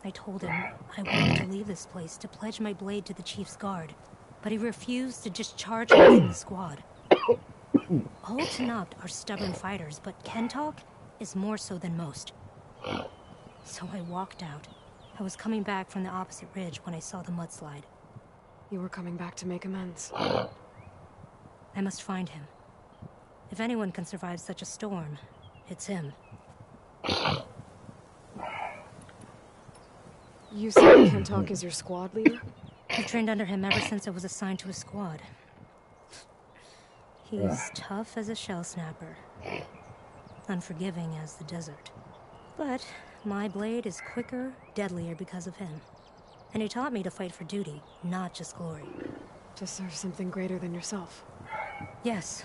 I told him I wanted to leave this place to pledge my blade to the Chief's guard, but he refused to discharge me from the squad. All Tenakth are stubborn fighters, but Kentok is more so than most. So I walked out. I was coming back from the opposite ridge when I saw the mudslide. You were coming back to make amends. I must find him. If anyone can survive such a storm, it's him. You said Kentok is your squad leader? I've trained under him ever since I was assigned to a squad. He's tough as a shell snapper. Unforgiving as the desert. But my blade is quicker, deadlier because of him. And he taught me to fight for duty, not just glory. To serve something greater than yourself. Yes.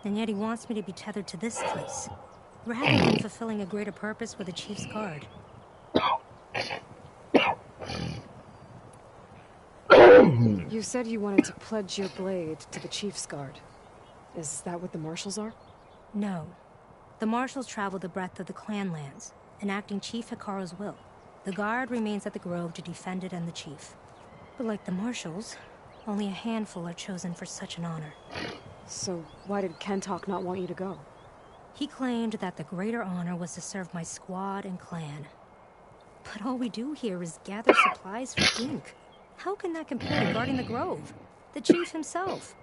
And yet he wants me to be tethered to this place, rather than fulfilling a greater purpose with the Chief's guard. You said you wanted to pledge your blade to the Chief's guard. Is that what the Marshals are? No. The Marshals travel the breadth of the clan lands, enacting Chief Hikaru's will. The guard remains at the grove to defend it and the chief. But like the Marshals, only a handful are chosen for such an honor. So why did Kentok not want you to go? He claimed that the greater honor was to serve my squad and clan. But all we do here is gather supplies for Dink. How can that compare to guarding the grove? The chief himself.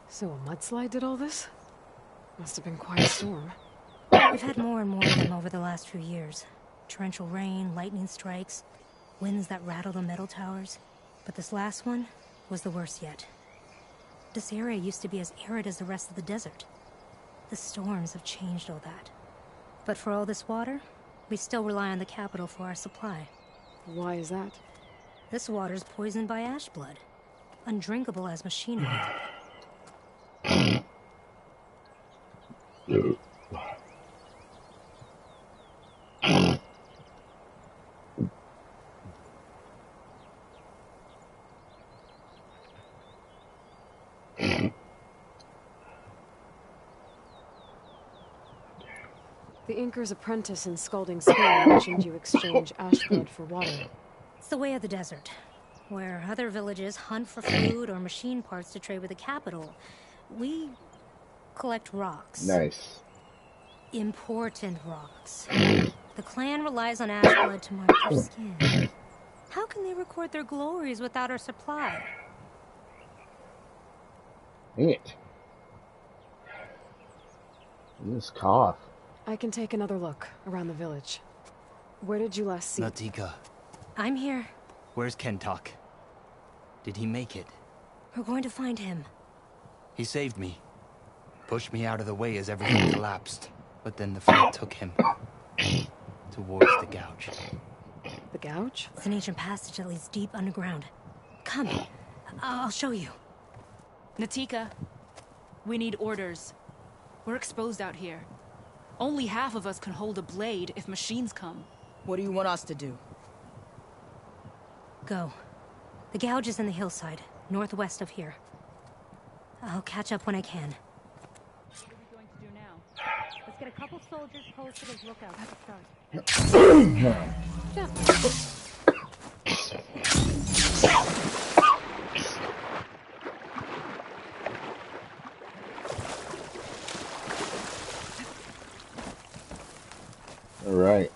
So a mudslide did all this? Must have been quite a storm. We've had more and more of them over the last few years. Torrential rain, lightning strikes, winds that rattle the metal towers. But this last one was the worst yet. This area used to be as arid as the rest of the desert. The storms have changed all that. But for all this water, we still rely on the capital for our supply. Why is that? This water's poisoned by ash blood. Undrinkable as machine oil. The Inker's apprentice in Scalding School mentioned you exchange ash blood for water. It's the way of the desert, where other villages hunt for food or machine parts to trade with the capital. We collect rocks. Nice. Important rocks. The clan relies on ash blood to mark their skin. How can they record their glories without our supply? Dang it. This cough. I can take another look around the village. Where did you last see? Natika, I'm here. where's Kentuck? Did he make it? We're going to find him. He saved me. Pushed me out of the way as everything collapsed. But then the fight took him towards the gouge. The gouge? It's an ancient passage that leads deep underground. Come. I'll show you. Natika, we need orders. We're exposed out here. Only half of us can hold a blade if machines come. What do you want us to do? Go. The gouge is in the hillside, northwest of here. I'll catch up when I can. What are we going to do now? Let's get a couple soldiers posted as lookouts to start. All right.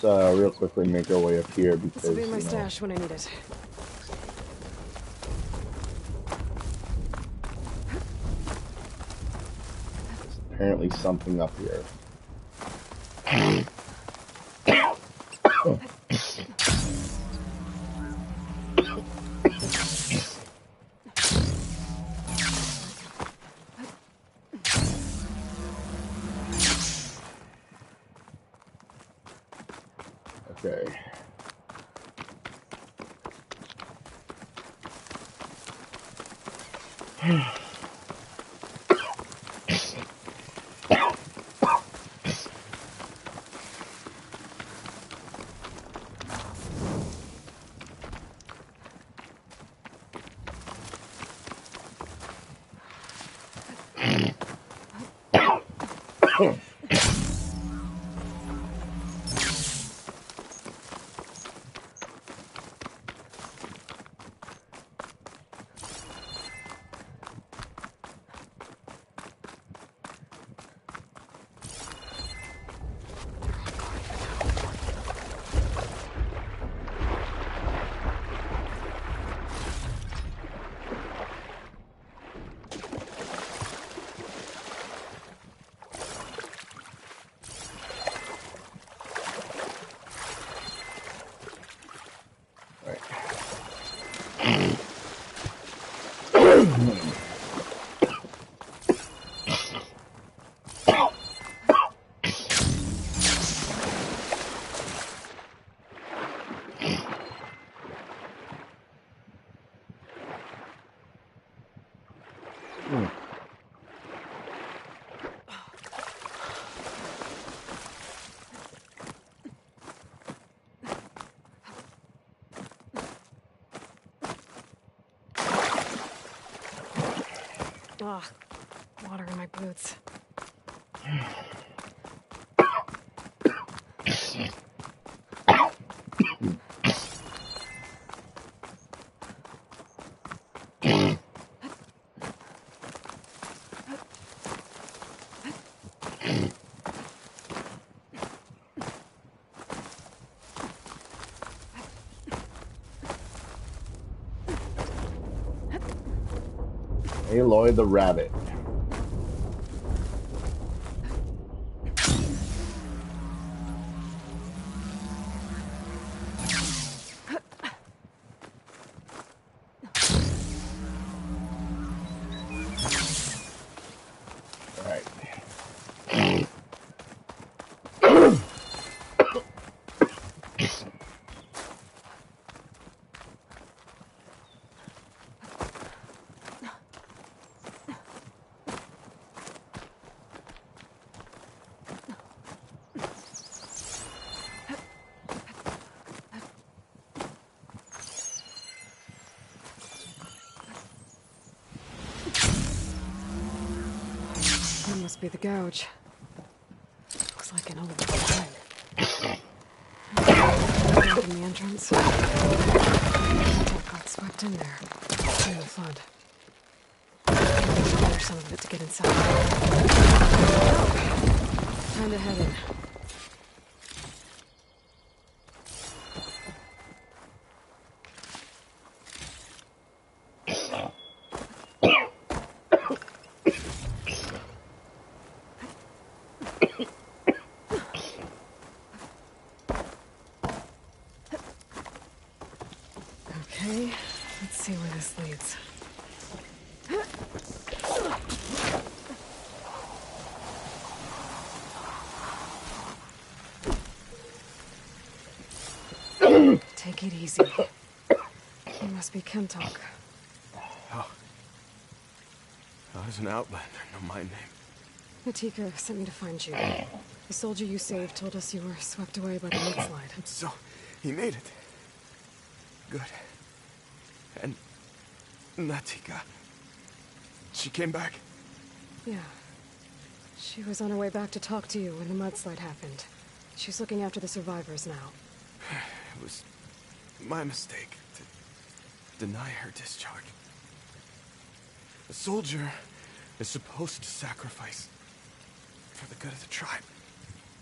Let's real quickly make our way up here because This will be my stash when I need it. apparently something up here. Okay. Ugh, water in my boots. Aloy the rabbit. be the gouge. Looks like an old mine. In the entrance. It got swept in there. In the flood. There's some of it to get inside. Time to head in. Okay, let's see where this leads. Take it easy. He must be Kentok. Oh. I was an outlander, no my name. Natika sent me to find you. The soldier you saved told us you were swept away by the mudslide. So, he made it. Good. And Natika, she came back? Yeah. She was on her way back to talk to you when the mudslide happened. She's looking after the survivors now. It was my mistake to deny her discharge. A soldier is supposed to sacrifice for the good of the tribe.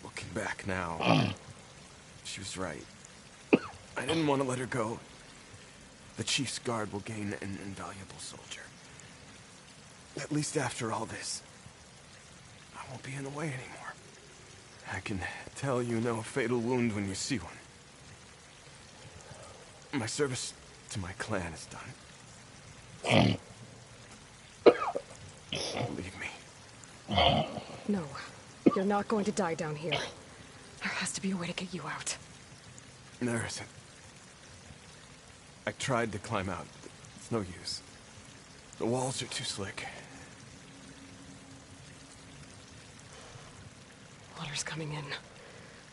Looking back now, she was right. I didn't want to let her go. The chief's guard will gain an invaluable soldier. At least after all this, I won't be in the way anymore. I can tell you know a fatal wound when you see one. My service to my clan is done. Leave me. No, you're not going to die down here. There has to be a way to get you out. There isn't. I tried to climb out, but it's no use. The walls are too slick. Water's coming in.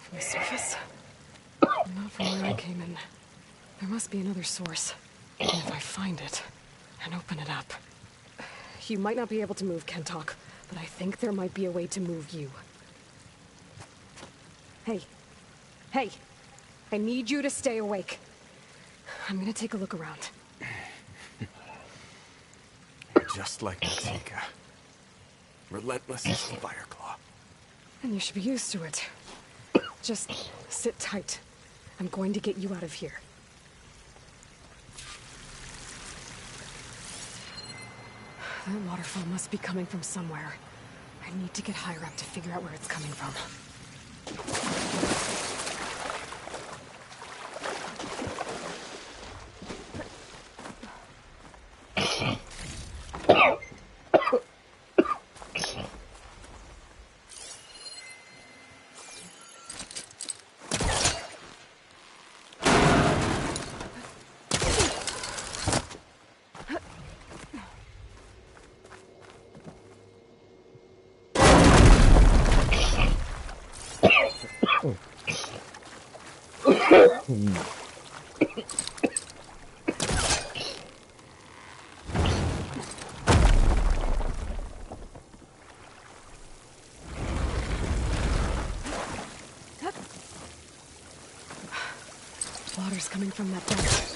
From the surface? Not from where I came in. There must be another source. And if I find it, and open it up... You might not be able to move Kentok, but I think there might be a way to move you. Hey. Hey! I need you to stay awake. I'm gonna take a look around. You're just like Natika. Relentless as the Fireclaw. And you should be used to it. Just sit tight. I'm going to get you out of here. That waterfall must be coming from somewhere. I need to get higher up to figure out where it's coming from. Water's coming from that depth.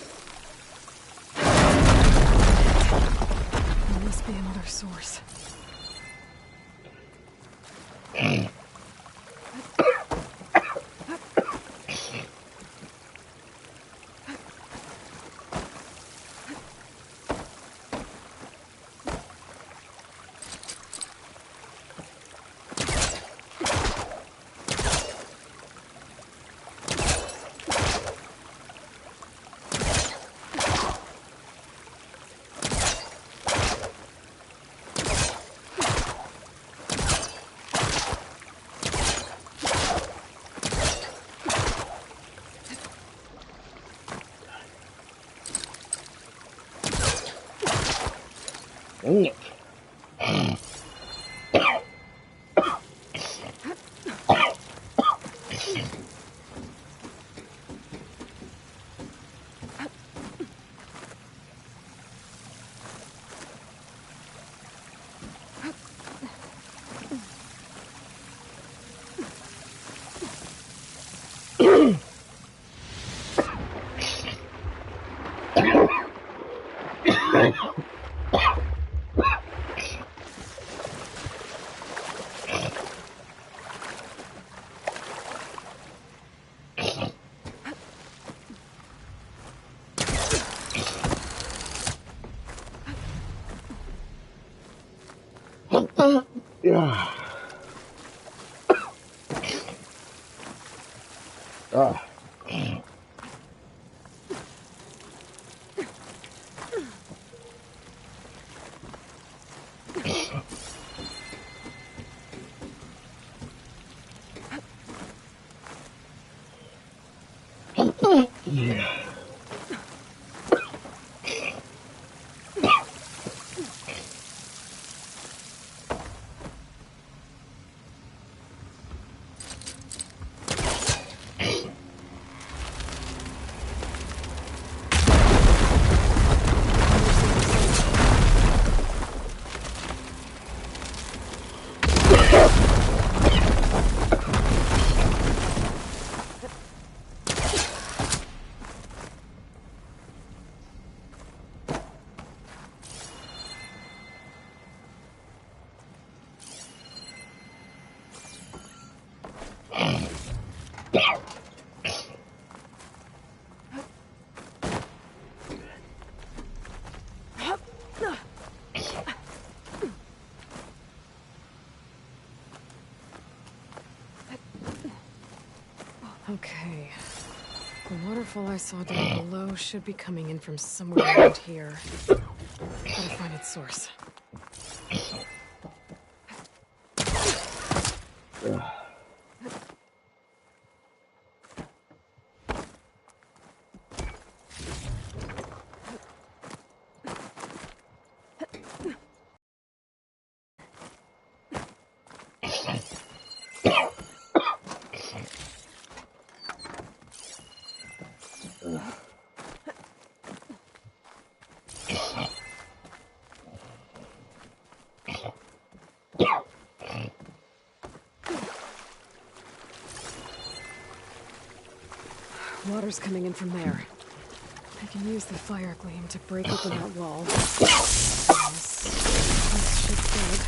There must be another source. Yeah. Ah. Yeah. Okay. The waterfall I saw down below should be coming in from somewhere around here. Gotta find its source. Water's coming in from there. I can use the fire gleam to break open that wall. Yes. This should good.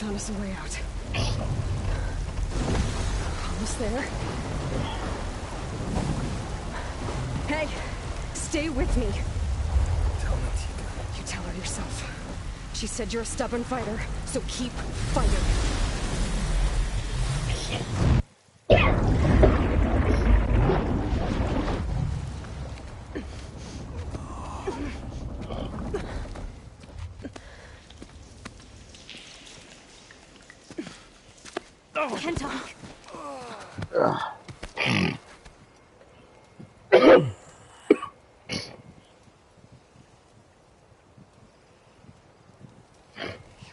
Found us a way out. Almost there. Hey, stay with me. You tell her yourself. She said you're a stubborn fighter, so keep fighting. Can't talk. You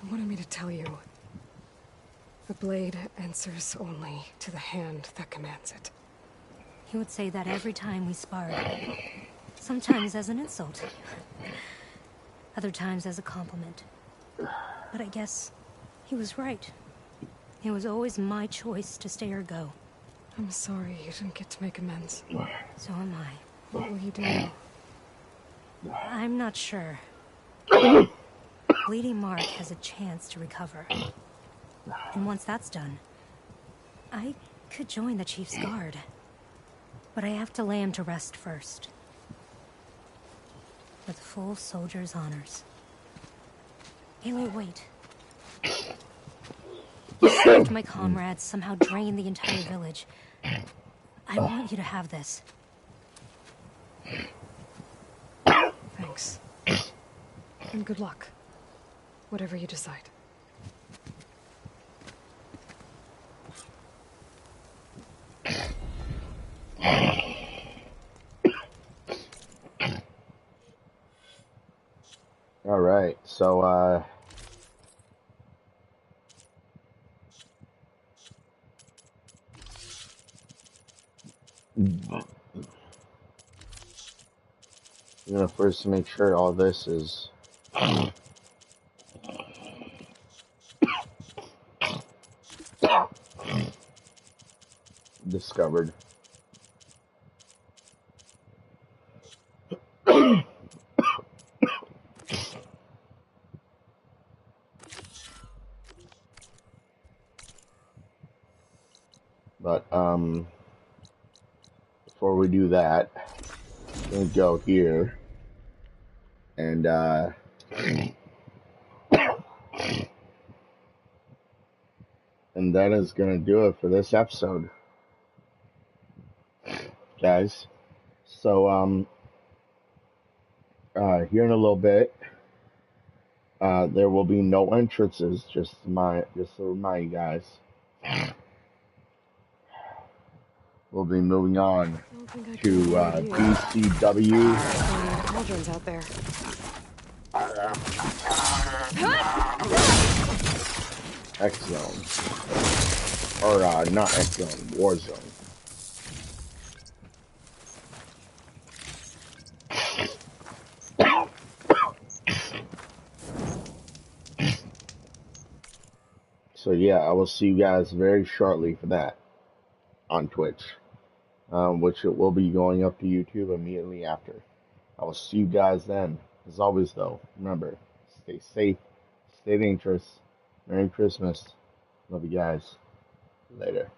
wanted me to tell you. The blade answers only to the hand that commands it. He would say that every time we sparred. Sometimes as an insult. Other times as a compliment. But I guess he was right. It was always my choice to stay or go. I'm sorry you didn't get to make amends. So am I. What will you do? I'm not sure. Bleeding Mark has a chance to recover. And once that's done, I could join the Chief's guard. But I have to lay him to rest first. With full soldier's honors. Aloy, wait. You saved my comrades, somehow drained the entire village. I want you to have this. Thanks. And good luck. Whatever you decide. All right, so I'm gonna first make sure all this is discovered. But before we do that, I'm gonna go here and and that is gonna do it for this episode, guys. So here in a little bit, there will be no entrances. Just to remind you guys. We'll be moving on to BCW. Cauldrons out there. X Zone. Or not X Zone, War Zone. So yeah, I will see you guys very shortly for that on Twitch, which it will be going up to YouTube immediately after. I will see you guys then. As always, though, remember, stay safe, stay dangerous. Merry Christmas. Love you guys. Later.